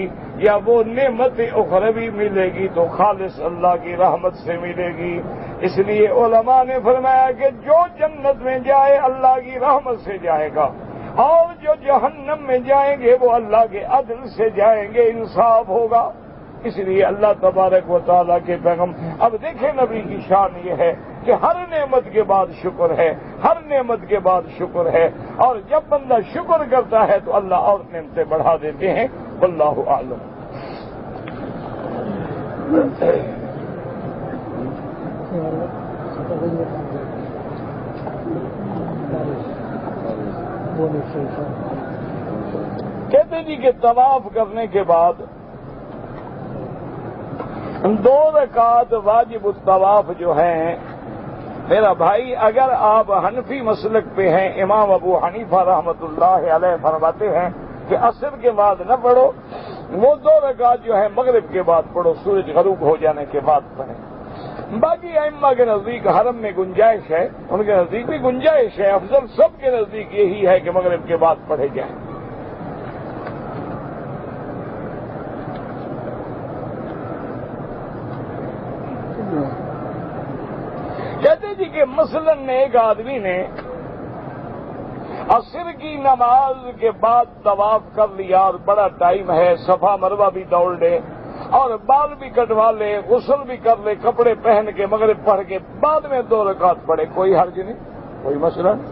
یا وہ نعمت اخروی ملے گی تو خالص اللہ کی رحمت سے ملے گی. اس لیے علماء نے فرمایا کہ جو جنت میں جائے اللہ کی رحمت سے جائے گا، اور جو جہنم میں جائیں گے وہ اللہ کے عدل سے جائیں گے، انصاف ہوگا. اس لیے اللہ تبارک و تعالیٰ کے پیغام. اب دیکھیں نبی کی شان یہ ہے کہ ہر نعمت کے بعد شکر ہے، ہر نعمت کے بعد شکر ہے، اور جب بندہ شکر کرتا ہے تو اللہ اور نعمتیں بڑھا دیتے ہیں. واللہ اعلم. کہتے جی کہ طواف کرنے کے بعد 2 رکعت واجب الطواف جو ہیں، میرا بھائی اگر آپ حنفی مسلک پہ ہیں، امام ابو حنیفہ رحمۃ اللہ علیہ فرماتے ہیں کہ عصر کے بعد نہ پڑھو، وہ 2 رکعت جو ہے مغرب کے بعد پڑھو، سورج غروب ہو جانے کے بعد پڑھیں۔ باقی ائمہ کے نزدیک حرم میں گنجائش ہے، ان کے نزدیک بھی گنجائش ہے، افضل سب کے نزدیک یہی ہے کہ مغرب کے بعد پڑھے جائیں۔ کہتے جی کہ مثلاً ایک آدمی نے عصر کی نماز کے بعد طواف کر لیا اور بڑا ٹائم ہے، صفا مروہ بھی دوڑ لے اور بال بھی کٹوا لے، غسل بھی کر لے، کپڑے پہن کے مغرب پڑھ کے بعد میں 2 رکعت پڑھے، کوئی حرج نہیں، کوئی مسئلہ نہیں،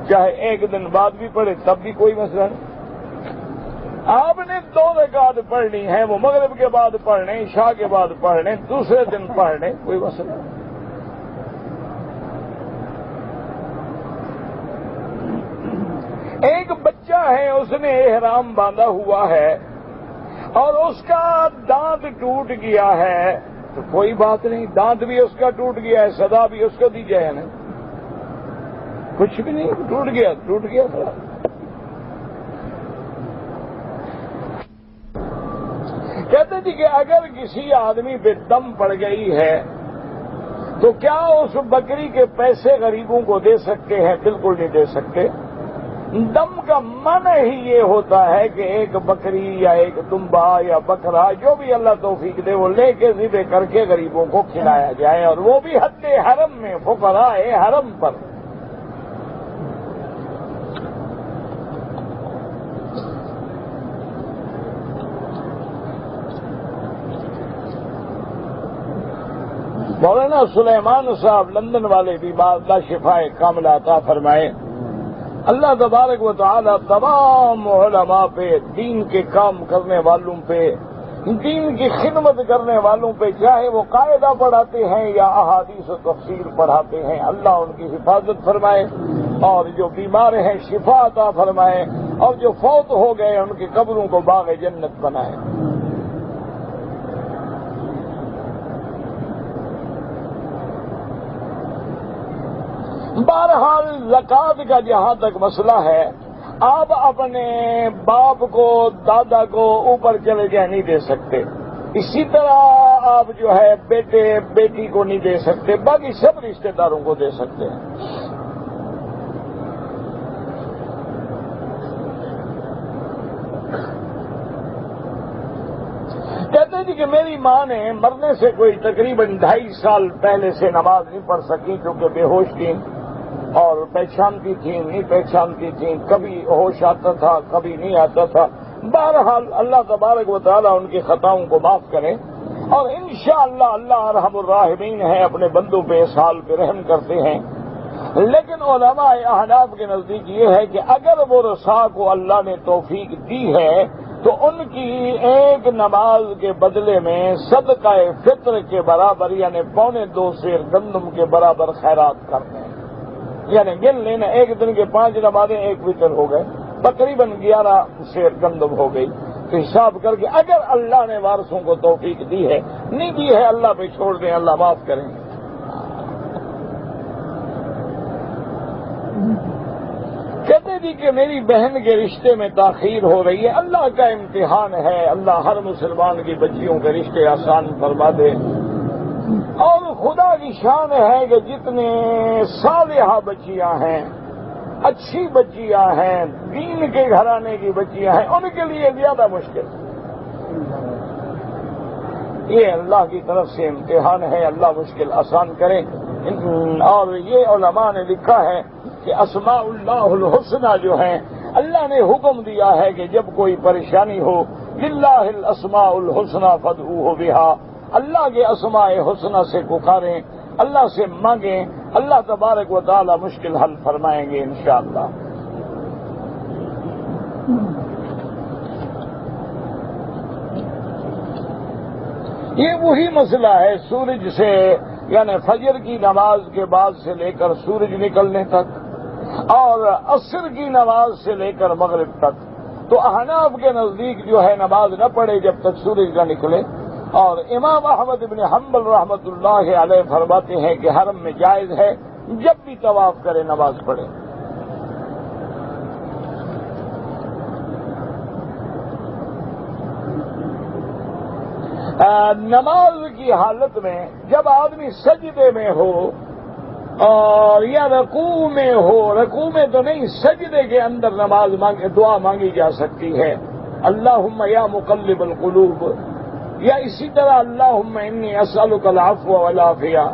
چاہے 1 دن بعد بھی پڑھے تب بھی کوئی مسئلہ نہیں۔ آپ نے 2 رکعت پڑھنی ہے، وہ مغرب کے بعد پڑھ لیں، عشاء کے بعد پڑھ لیں، دوسرے دن پڑھ لیں، کوئی مسئلہ نہیں۔ ایک بچہ ہے، اس نے احرام باندھا ہوا ہے اور اس کا دانت ٹوٹ گیا ہے، تو کوئی بات نہیں، دانت بھی اس کا ٹوٹ گیا ہے، سزا بھی اس کو دی جائے نا، کچھ بھی نہیں، ٹوٹ گیا سزا۔ کہتے تھے کہ اگر کسی آدمی پہ دم پڑ گئی ہے تو کیا اس بکری کے پیسے غریبوں کو دے سکتے ہیں؟ بالکل نہیں دے سکتے۔ دم کا معنی ہی یہ ہوتا ہے کہ ایک بکری یا ایک دمبا یا بکرا جو بھی اللہ توفیق دے وہ لے کے ذبح کر کے غریبوں کو کھلایا جائے، اور وہ بھی حد حرم میں، فقراء حرم پر۔ مولانا سلیمان صاحب لندن والے بھی اللہ شفائے کاملہ عطا فرمائے، اللہ تبارک و تعالی تمام علماء پہ، دین کے کام کرنے والوں پہ، دین کی خدمت کرنے والوں پہ، چاہے وہ قاعدہ پڑھاتے ہیں یا احادیث و تفسیر پڑھاتے ہیں، اللہ ان کی حفاظت فرمائے، اور جو بیمار ہیں شفا عطا فرمائے، اور جو فوت ہو گئے ان کی قبروں کو باغ جنت بنائے۔ بہرحال زکوٰۃ کا جہاں تک مسئلہ ہے، آپ اپنے باپ کو، دادا کو اوپر چلے جائیں نہیں دے سکتے، اسی طرح آپ جو ہے بیٹے بیٹی کو نہیں دے سکتے، باقی سب رشتہ داروں کو دے سکتے ہیں۔ کہتے تھے کہ میری ماں نے مرنے سے کوئی تقریباً 2.5 سال پہلے سے نماز نہیں پڑھ سکی کیونکہ بے ہوش تھی اور پہچانتی تھی نہیں پہچانتی تھی، کبھی ہوش آتا تھا کبھی نہیں آتا تھا۔ بہرحال اللہ تبارک و تعالیٰ ان کی خطاؤں کو معاف کرے، اور انشاءاللہ اللہ ارحم الراحمین ہے، اپنے بندوں پہ اس حال پہ رحم کرتے ہیں۔ لیکن علماء احناف کے نزدیک یہ ہے کہ اگر وہ رسا کو اللہ نے توفیق دی ہے تو ان کی ایک نماز کے بدلے میں صدقہ فطر کے برابر یعنی 2.25 سیر گندم کے برابر خیرات کرنے ہیں، یعنی گن لینا ایک دن کے 5 نمازیں 1 وتر ہو گئے، تقریباً 11 سیر گندم ہو گئی، تو حساب کر کے اگر اللہ نے وارثوں کو توفیق دی ہے، نہیں دی ہے اللہ پہ چھوڑ دیں، اللہ معاف کریں۔ کہتے تھی کہ میری بہن کے رشتے میں تاخیر ہو رہی ہے، اللہ کا امتحان ہے، اللہ ہر مسلمان کی بچیوں کے رشتے آسان فرما دے، اور خدا کی شان ہے کہ جتنے صالحہ بچیاں ہیں، اچھی بچیاں ہیں، دین کے گھرانے کی بچیاں ہیں، ان کے لیے زیادہ مشکل، یہ اللہ کی طرف سے امتحان ہے، اللہ مشکل آسان کرے۔ اور یہ علماء نے لکھا ہے کہ اسماء اللہ الحسنى جو ہیں، اللہ نے حکم دیا ہے کہ جب کوئی پریشانی ہو، للہ الاسماء الحسنى فادعوہ بہا، اللہ کے اسماء حسنى سے پکاریں، اللہ سے مانگیں، اللہ تبارک و تعالی مشکل حل فرمائیں گے انشاءاللہ۔ یہ وہی مسئلہ ہے سورج سے، یعنی فجر کی نماز کے بعد سے لے کر سورج نکلنے تک، اور عصر کی نماز سے لے کر مغرب تک۔ تو احناف کے نزدیک جو ہے نماز نہ پڑھے جب تک سورج نہ نکلے، اور امام احمد بن حنبل رحمۃ اللہ علیہ فرماتے ہیں کہ حرم میں جائز ہے جب بھی طواف کرے نماز پڑھے۔ نماز کی حالت میں جب آدمی سجدے میں ہو اور یا رکوع میں ہو، رکوع میں تو نہیں، سجدے کے اندر نماز دعا مانگی جا سکتی ہے، اللہم یا مقلب القلوب، یا اسی طرح اللہم انی اسألک العفو والعافیہ۔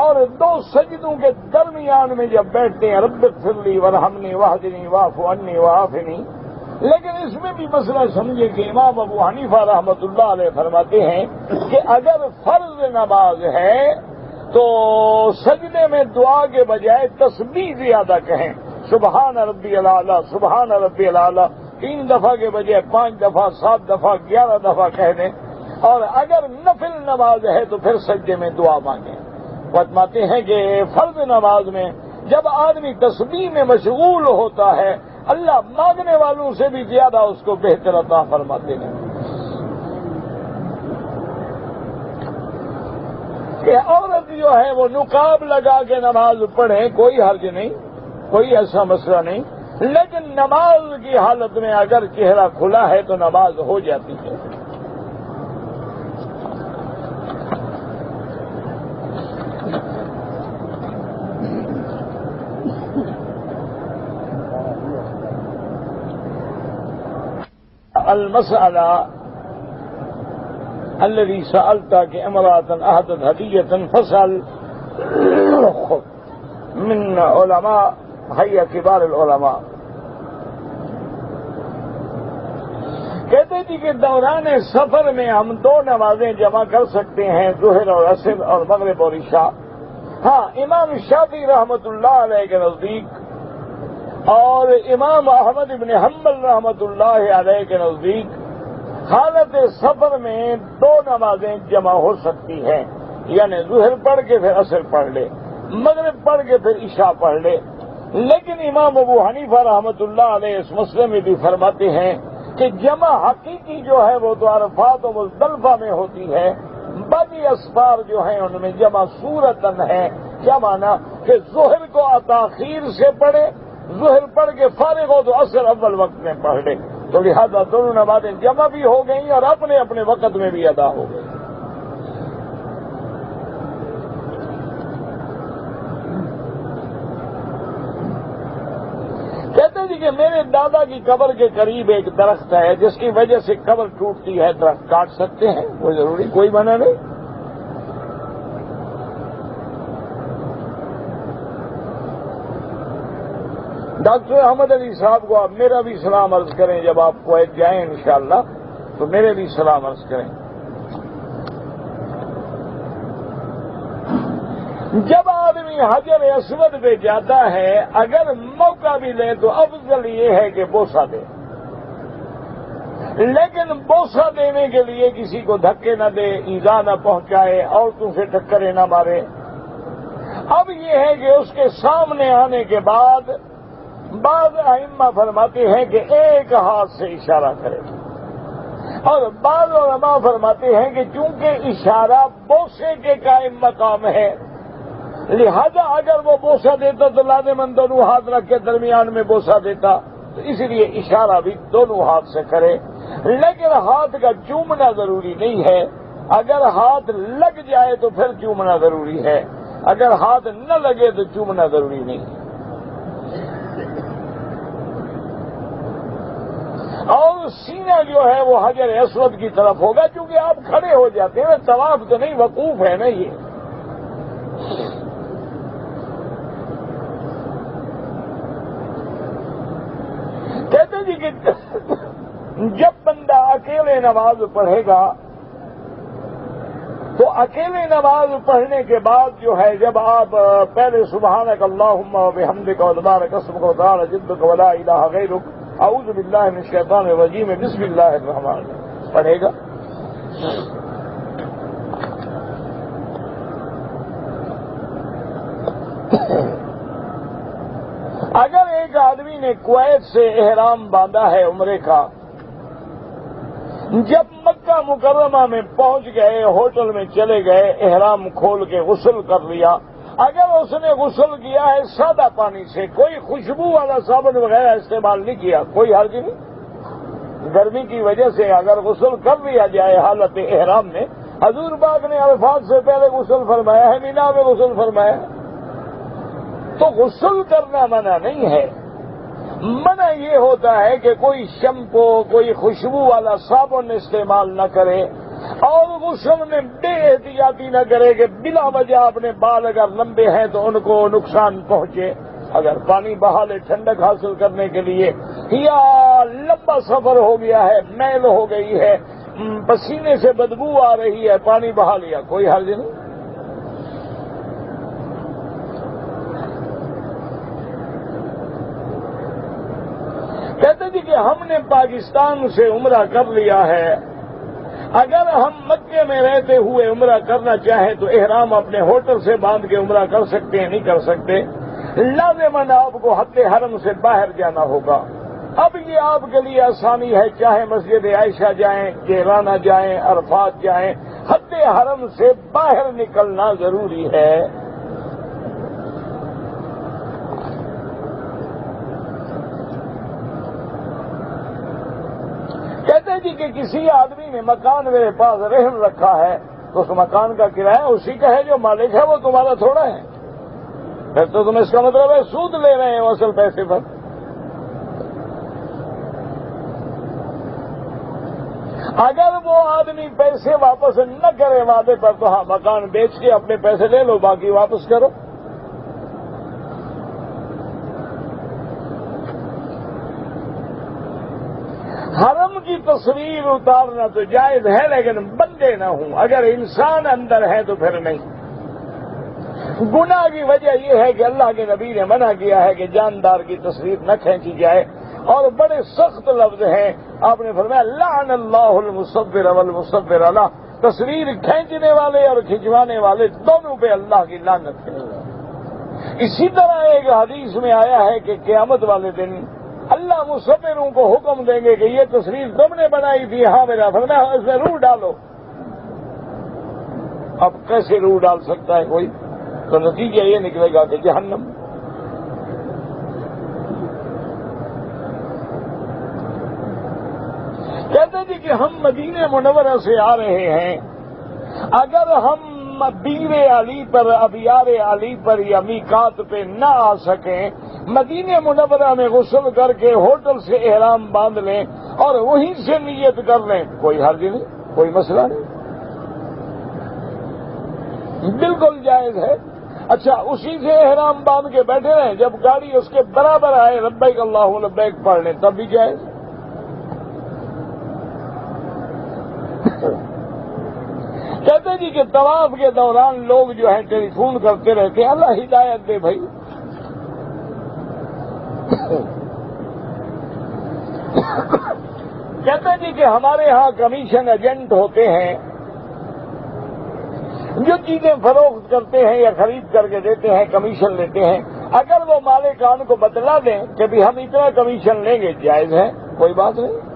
اور دو سجدوں کے درمیان میں جب بیٹھتے ہیں رب اغفر لی وارحمنی واہدنی واعف عنی وعافنی۔ لیکن اس میں بھی مسئلہ سمجھے کہ امام ابو حنیفہ رحمۃ اللہ علیہ فرماتے ہیں کہ اگر فرض نماز ہے تو سجدے میں دعا کے بجائے تسبیح زیادہ کہیں، سبحان ربی الاعلی سبحان ربی الاعلی 3 دفعہ کے بجائے 5 دفعہ 7 دفعہ 11 دفعہ کہہ دیں، اور اگر نفل نماز ہے تو پھر سجدے میں دعا مانگیں۔ فرماتے ہیں کہ فرض نماز میں جب آدمی تسبیح میں مشغول ہوتا ہے اللہ مانگنے والوں سے بھی زیادہ اس کو بہتر عطا فرماتے ہیں۔ کہ عورت جو ہے وہ نقاب لگا کے نماز پڑھے کوئی حرج نہیں، کوئی ایسا مسئلہ نہیں، لیکن نماز کی حالت میں اگر چہرہ کھلا ہے تو نماز ہو جاتی ہے۔ المسألہ الذي سألت کہ امرأة أهدت هدية فسأل من علماء هي كبار العلماء۔ کہتے تھے کہ دوران سفر میں ہم 2 نمازیں جمع کر سکتے ہیں، ظہر اور عصر اور مغرب اور عشاء۔ ہاں، امام شافعی رحمۃ اللہ علیہ کے نزدیک اور امام احمد بن حنبل رحمۃ اللہ علیہ کے نزدیک حالت سفر میں 2 نمازیں جمع ہو سکتی ہیں، یعنی ظہر پڑھ کے پھر عصر پڑھ لے، مغرب پڑھ کے پھر عشاء پڑھ لے۔ لیکن امام ابو حنیفہ رحمۃ اللہ علیہ اس مسئلے میں بھی فرماتے ہیں کہ جمع حقیقی جو ہے وہ تو عرفات و مزدلفہ میں ہوتی ہے، باقی اسفار جو ہیں ان میں جمع صورتاً ہے۔ کیا معنی کہ ظہر کو تاخیر سے پڑھے، ظہر پڑھ کے فارغ ہو تو عصر اول وقت میں پڑھ لے، تو لہذا دونوں نمازیں جمع بھی ہو گئیں اور اپنے اپنے وقت میں بھی ادا ہو گئی۔ کہتے جی کہ میرے دادا کی قبر کے قریب ایک درخت ہے جس کی وجہ سے قبر ٹوٹتی ہے، درخت کاٹ سکتے ہیں؟ وہ ضروری کوئی منع نہیں۔ ڈاکٹر احمد علی صاحب کو آپ میرا بھی سلام عرض کریں، جب آپ کویت جائیں انشاءاللہ تو میرے بھی سلام عرض کریں۔ جب آدمی حجر اسود پہ جاتا ہے اگر موقع بھی لے تو افضل یہ ہے کہ بوسہ دے، لیکن بوسہ دینے کے لیے کسی کو دھکے نہ دے، ایذا نہ پہنچائے، عورتوں سے ٹکرے نہ مارے۔ اب یہ ہے کہ اس کے سامنے آنے کے بعد بعض ائمہ فرماتے ہیں کہ ایک ہاتھ سے اشارہ کرے، اور بعض علماء فرماتے ہیں کہ چونکہ اشارہ بوسے کے قائم مقام ہے لہذا اگر وہ بوسہ دیتا تو لازماً دونوں ہاتھ رکھ کے درمیان میں بوسہ دیتا، تو اس لیے اشارہ بھی دونوں ہاتھ سے کرے۔ لیکن ہاتھ کا چومنا ضروری نہیں ہے، اگر ہاتھ لگ جائے تو پھر چومنا ضروری ہے، اگر ہاتھ نہ لگے تو چومنا ضروری نہیں ہے۔ اور سینہ جو ہے وہ حجر اسود کی طرف ہوگا، کیونکہ آپ کھڑے ہو جاتے ہیں، طواف تو نہیں، وقوف ہے نا یہ۔ کہتے جی کہ جب بندہ اکیلے نماز پڑھے گا تو اکیلے نماز پڑھنے کے بعد جو ہے جب آپ پہلے سبحانک اللہم و بحمدک و تبارک اسمک و تعالی جدک و لا الہ غیرک اعوذ باللہ من الشیطان الرجیم بسم اللہ الرحمن الرحیم پڑھے گا، اگر ایک آدمی نے کویت سے احرام باندھا ہے عمرے کا، جب مکہ مکرمہ میں پہنچ گئے، ہوٹل میں چلے گئے، احرام کھول کے غسل کر لیا، اگر اس نے غسل کیا ہے سادہ پانی سے، کوئی خوشبو والا صابن وغیرہ استعمال نہیں کیا، کوئی حرج نہیں۔ گرمی کی وجہ سے اگر غسل کر لیا جائے حالت احرام میں، حضور پاک نے عرفات سے پہلے غسل فرمایا ہے، مینا میں غسل فرمایا ہے، تو غسل کرنا منع نہیں ہے۔ منع یہ ہوتا ہے کہ کوئی شیمپو، کوئی خوشبو والا صابن استعمال نہ کرے، اور غسل میں بے احتیاطی نہ کرے کہ بلا وجہ اپنے بال اگر لمبے ہیں تو ان کو نقصان پہنچے۔ اگر پانی بہا لے ٹھنڈک حاصل کرنے کے لیے، یا لمبا سفر ہو گیا ہے، میل ہو گئی ہے، پسینے سے بدبو آ رہی ہے، پانی بہا لیا، کوئی حرج نہیں۔ کہتے جی کہ ہم نے پاکستان سے عمرہ کر لیا ہے، اگر ہم مکے میں رہتے ہوئے عمرہ کرنا چاہیں تو احرام اپنے ہوٹل سے باندھ کے عمرہ کر سکتے ہیں؟ نہیں کر سکتے، لازماً آپ کو حد حرم سے باہر جانا ہوگا۔ اب یہ آپ کے لیے آسانی ہے، چاہے مسجد عائشہ جائیں، جیرانہ جائیں، عرفات جائیں، حد حرم سے باہر نکلنا ضروری ہے۔ کہتے جی کہ کسی آدمی نے مکان میرے پاس رہن رکھا ہے تو اس مکان کا کرایہ اسی کا ہے، جو مالک ہے وہ تمہارا تھوڑا ہے، پھر تو تم اس کا مطلب ہے سود لے رہے ہیں اصل پیسے پر۔ اگر وہ آدمی پیسے واپس نہ کرے وعدے پر تو ہاں، مکان بیچ کے اپنے پیسے لے لو، باقی واپس کرو۔ حرم کی تصویر اتارنا تو جائز ہے، لیکن بندے نہ ہوں، اگر انسان اندر ہے تو پھر نہیں۔ گناہ کی وجہ یہ ہے کہ اللہ کے نبی نے منع کیا ہے کہ جاندار کی تصویر نہ کھینچی جائے، اور بڑے سخت لفظ ہیں، آپ نے فرمایا لعن اللہ المصور والمصور علیہ، تصویر کھینچنے والے اور کھنچوانے والے دونوں پہ اللہ کی لعنت ہے۔ اسی طرح ایک حدیث میں آیا ہے کہ قیامت والے دن اللہ مصوروں کو حکم دیں گے کہ یہ تصویر تم نے بنائی تھی، ہاں میرا، فرمایا اس میں روح ڈالو۔ اب کیسے روح ڈال سکتا ہے کوئی؟ تو نتیجہ یہ نکلے گا کہ جہنم۔ کہتے جی کہ ہم مدینہ منورہ سے آ رہے ہیں، اگر ہم بیر علی پر، ابیار علی پر یا میقات پہ نہ آ سکیں، مدینہ منورہ میں غسل کر کے ہوٹل سے احرام باندھ لیں اور وہیں سے نیت کر لیں، کوئی حرج نہیں، کوئی مسئلہ نہیں، بالکل جائز ہے۔ اچھا، اسی سے احرام باندھ کے بیٹھے رہیں، جب گاڑی اس کے برابر آئے لبیک اللہ لبیک پڑھ لیں، تب بھی جائز۔ کہتے جی کہ طواف کے دوران لوگ جو ہیں ٹیلی فون کرتے رہتے ہیں، اللہ ہدایت دے بھائی۔ کہتے جی کہ ہمارے ہاں کمیشن ایجنٹ ہوتے ہیں، جو چیزیں فروخت کرتے ہیں یا خرید کر کے دیتے ہیں، کمیشن لیتے ہیں، اگر وہ مالکان کو بتلا دیں کہ بھی ہم اتنا کمیشن لیں گے، جائز ہے، کوئی بات نہیں۔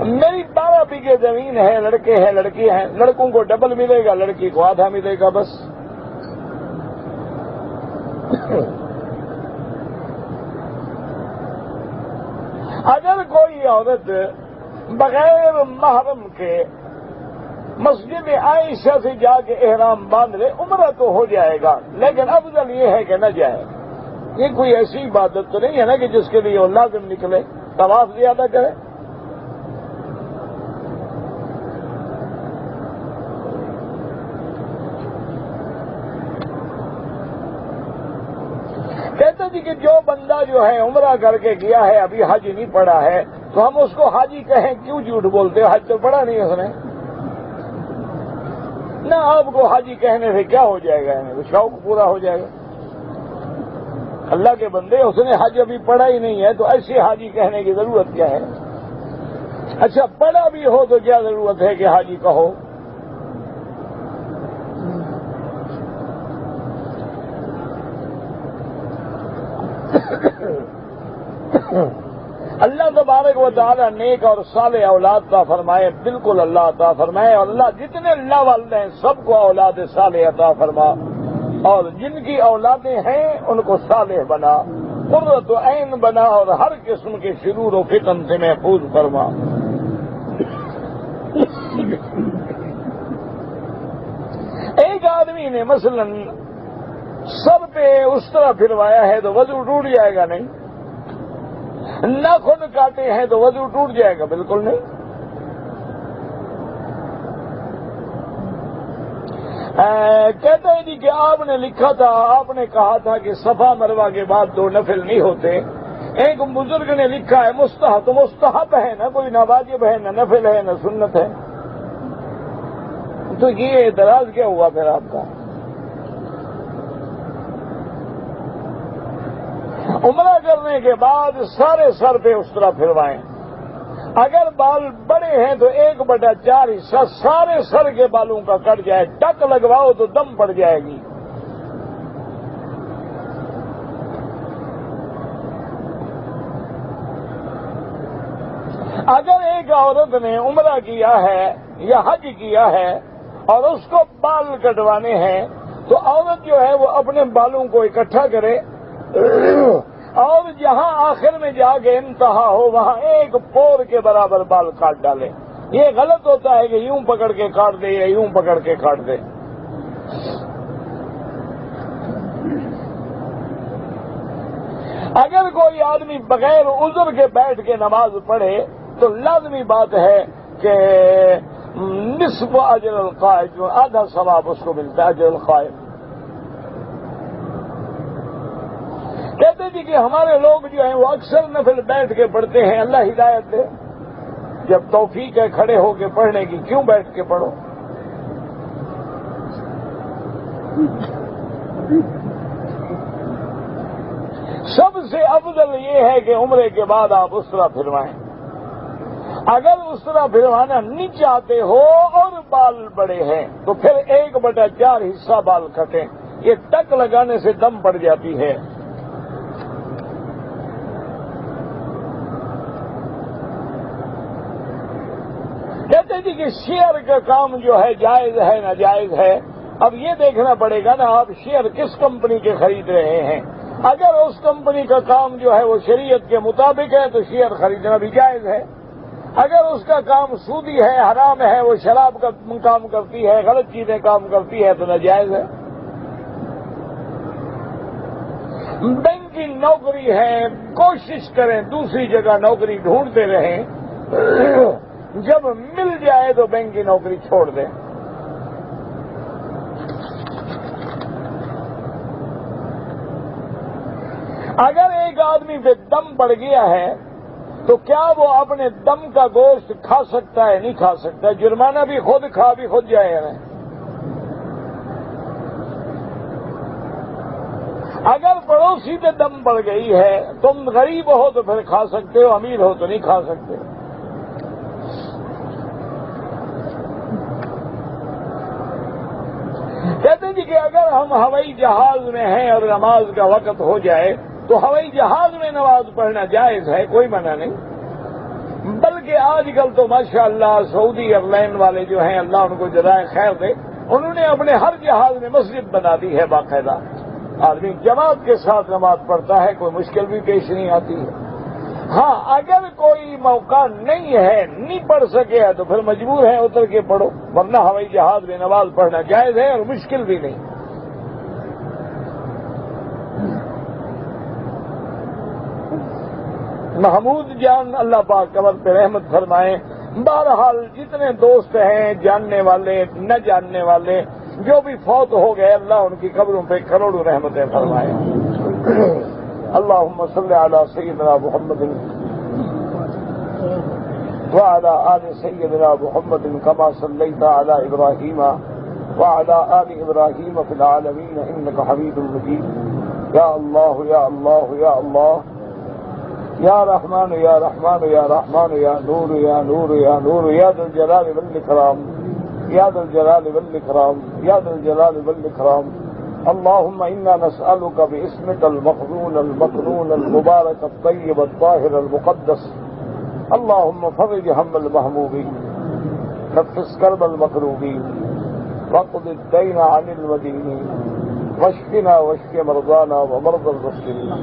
میری 12 بیگھے زمین ہے، لڑکے ہیں لڑکی ہیں، لڑکوں کو ڈبل ملے گا، لڑکی کو آدھا ملے گا، بس۔ اگر کوئی عورت بغیر محرم کے مسجد عائشہ سے جا کے احرام باندھ لے، عمرہ تو ہو جائے گا، لیکن افضل یہ ہے کہ نہ جائے۔ یہ کوئی ایسی عبادت تو نہیں ہے نا کہ جس کے لیے وہ لازم نکلے، طواف زیادہ کرے۔ کہتے جی کہ جو بندہ جو ہے عمرہ کر کے گیا ہے، ابھی حج نہیں پڑا ہے، تو ہم اس کو حاجی کہیں، کیوں جھوٹ بولتے ہو؟ حج تو پڑا نہیں اس نے۔ نہ آپ کو حاجی کہنے سے کیا ہو جائے گا، شوق پورا ہو جائے گا۔ اللہ کے بندے، اس نے حج ابھی پڑھا ہی نہیں ہے، تو ایسے حاجی کہنے کی ضرورت کیا ہے؟ اچھا بڑا بھی ہو تو کیا ضرورت ہے کہ حاجی کہو؟ اللہ تبارک و تعالی نیک اور صالح اولاد عطا فرمائے، بالکل اللہ عطا فرمائے، اور اللہ جتنے اللہ والے ہیں سب کو اولاد صالح عطا فرما، اور جن کی اولادیں ہیں ان کو صالح بنا، قرۃ عین بنا، اور ہر قسم کے شرور و فتن سے محفوظ فرما۔ ایک آدمی نے مثلا سر پہ اس طرح پھروایا ہے تو وضو ٹوٹ جائے گا؟ نہیں۔ ناخن کاٹے ہیں تو وضو ٹوٹ جائے گا؟ بالکل نہیں۔ کہتے ہیں جی کہ آپ نے لکھا تھا، آپ نے کہا تھا کہ صفا مروہ کے بعد 2 نفل نہیں ہوتے۔ ایک بزرگ نے لکھا ہے مستحب، تو مستحب ہے نا، کوئی نہ واجب ہے، نہ نفل ہے، نہ سنت ہے، تو یہ اعتراض کیا ہوا پھر آپ کا؟ عمرہ کرنے کے بعد سارے سر پہ اس طرح پھروائیں۔ اگر بال بڑے ہیں تو 1/4 حصہ سارے سر کے بالوں کا کٹ جائے، ٹک لگواؤ تو دم پڑ جائے گی۔ اگر ایک عورت نے عمرہ کیا ہے یا حج کیا ہے اور اس کو بال کٹوانے ہیں تو عورت جو ہے وہ اپنے بالوں کو اکٹھا کرے اور جہاں آخر میں جا کے انتہا ہو وہاں 1 پور کے برابر بال کاٹ ڈالے۔ یہ غلط ہوتا ہے کہ یوں پکڑ کے کاٹ دے یا یوں پکڑ کے کاٹ دے۔ اگر کوئی آدمی بغیر عذر کے بیٹھ کے نماز پڑھے تو لازمی بات ہے کہ نصف اجر القائم، آدھا ثواب اس کو ملتا ہے، اجر القائم۔ کہتے جی کہ ہمارے لوگ جو ہیں وہ اکثر نفل بیٹھ کے پڑھتے ہیں، اللہ ہدایت دے، جب توفیق ہے کھڑے ہو کے پڑھنے کی کیوں بیٹھ کے پڑھو؟ سب سے افضل یہ ہے کہ عمرے کے بعد آپ اس طرح پھروائیں۔ اگر اس طرح پھروانا نہیں چاہتے ہو اور بال بڑے ہیں تو پھر 1/4 حصہ بال کٹیں، یہ ٹک لگانے سے دم پڑ جاتی ہے۔ کہتے جی کہ شیئر کا کام جو ہے جائز ہے ناجائز ہے؟ اب یہ دیکھنا پڑے گا نا آپ شیئر کس کمپنی کے خرید رہے ہیں۔ اگر اس کمپنی کا کام جو ہے وہ شریعت کے مطابق ہے تو شیئر خریدنا بھی جائز ہے۔ اگر اس کا کام سودی ہے، حرام ہے، وہ شراب کا کام کرتی ہے، غلط چیزیں کام کرتی ہے تو ناجائز ہے۔ بینک کی نوکری ہے، کوشش کریں دوسری جگہ نوکری ڈھونڈتے رہیں، جب مل جائے تو بینک کی نوکری چھوڑ دیں۔ اگر ایک آدمی پہ دم پڑ گیا ہے تو کیا وہ اپنے دم کا گوشت کھا سکتا ہے؟ نہیں کھا سکتا، جرمانہ بھی خود کھا بھی خود جائے گا۔ اگر پڑوسی پہ دم پڑ گئی ہے، تم غریب ہو تو پھر کھا سکتے ہو، امیر ہو تو نہیں کھا سکتے۔ کہتے جی کہ اگر ہم ہوائی جہاز میں ہیں اور نماز کا وقت ہو جائے تو ہوائی جہاز میں نماز پڑھنا جائز ہے، کوئی منع نہیں۔ بلکہ آج کل تو ماشاءاللہ سعودی ایئر لائن والے جو ہیں، اللہ ان کو جزائے خیر دے، انہوں نے اپنے ہر جہاز میں مسجد بنا دی ہے باقاعدہ، آدمی جماعت کے ساتھ نماز پڑھتا ہے، کوئی مشکل بھی پیش نہیں آتی ہے۔ ہاں اگر کوئی موقع نہیں ہے، نہیں پڑھ سکے تو پھر مجبور ہے اتر کے پڑھو، ورنہ ہوائی جہاز میں نماز پڑھنا جائز ہے اور مشکل بھی نہیں۔ محمود جان اللہ پاک قبر پہ رحمت فرمائیں۔ بہرحال جتنے دوست ہیں جاننے والے نہ جاننے والے جو بھی فوت ہو گئے، اللہ ان کی قبروں پہ کروڑوں رحمتیں فرمائے۔ اللهم صل على سيدنا محمد وعلى آل سيدنا محمد كما صليت على إبراهيم وعلى آل إبراهيم في العالمين إنك حميد مجيد۔ یا اللہ یا اللہ یا اللہ، یا رحمان یا رحمان یا رحمان یا نور یا نور یا نور یا ذا الجلال والاکرام یا ذا الجلال والاکرام یا ذا الجلال والاکرام اللهم انا نسألك باسمك المخزون المكنون المبارك الطيب الطاهر المقدس اللهم فرج هم المهمومين نفس كرب المكروبين واقض الدين عن المدينين واشفنا واشف مرضانا ومرضى المسلمين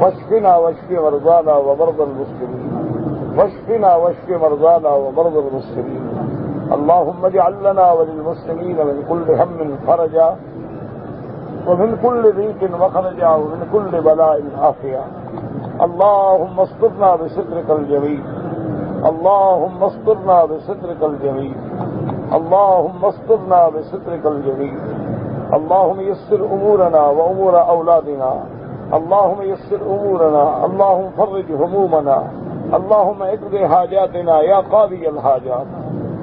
واشفنا واشف مرضانا ومرضى المسلمين واشفنا واشف مرضانا ومرضى المسلمين اللهم اجعل لنا وللمسلمين من كل هم فرجا ومن كل ضيق مخرجا ومن كل بلاء عافيا اللهم استرنا بسترك الجميل اللهم استرنا بسترك الجميل اللهم استرنا بسترك الجميل اللهم يسر امورنا وامور اولادنا اللهم يسر امورنا اللهم فرج همومنا اللهم اقض حاجاتنا يا قاضي الحاجات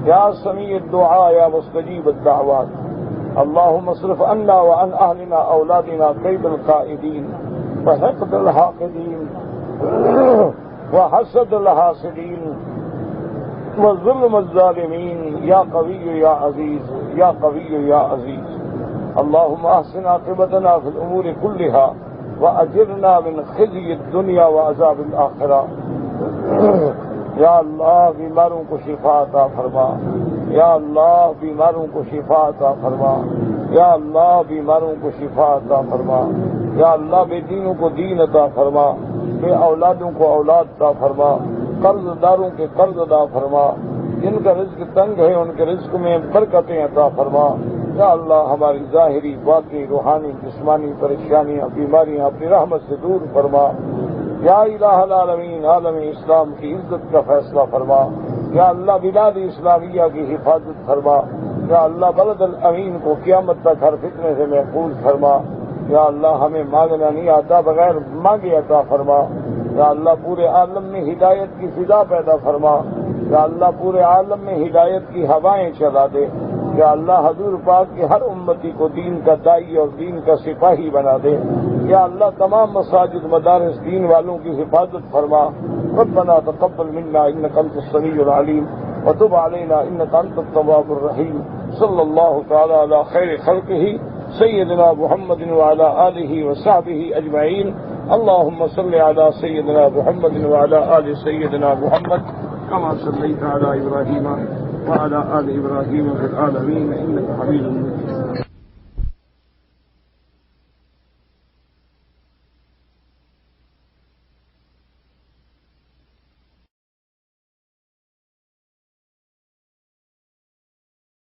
يا سميع الدعاء يا مستجيب الدعوات اللهم اصرف عنا وعن اهلنا اولادنا كيد القائدين وحقد الحاقدين وحسد الحاسدين وظلم الظالمين يا قوي يا عزيز يا قوي يا عزيز اللهم احسن عاقبتنا في الامور كلها واجرنا من خزي الدنيا وعذاب الاخرة یا اللہ بیماروں کو شفا عطا فرما یا اللہ بیماروں کو شفا عطا فرما یا اللہ بیماروں کو شفا عطا فرما یا اللہ بے دینوں کو دین عطا فرما بے اولادوں کو اولاد عطا فرما قرض داروں کے قرض عطا فرما جن کا رزق تنگ ہے ان کے رزق میں برکتیں عطا فرما یا اللہ ہماری ظاہری باطنی روحانی جسمانی پریشانیاں بیماریاں اپنی رحمت سے دور فرما یا الہ العالمین عالم اسلام کی عزت کا فیصلہ فرما یا اللہ بلاد اسلامیہ کی حفاظت فرما یا اللہ بلد الامین کو قیامت تک ہر فتنے سے محفوظ فرما یا اللہ ہمیں مانگنا نہیں آتا بغیر مانگے عطا فرما یا اللہ پورے عالم میں ہدایت کی فضا پیدا فرما یا اللہ پورے عالم میں ہدایت کی ہوائیں چلا دے یا اللہ حضور پاک کی ہر امتی کو دین کا دائی اور دین کا سپاہی بنا دے یا اللہ تمام مساجد مدارس دین والوں کی حفاظت فرما ربنا تقبل منا انك انت السميع العليم وتب علينا انك انت التواب الرحيم صلى الله تعالى على خير خلقه سيدنا محمد وعلى آله وصحبه أجمعين اللهم صل على سيدنا محمد وعلى آل سيدنا محمد كما صليت على إبراهيم وعلى آل إبراهيم في العالمين إنك حميد مجيد.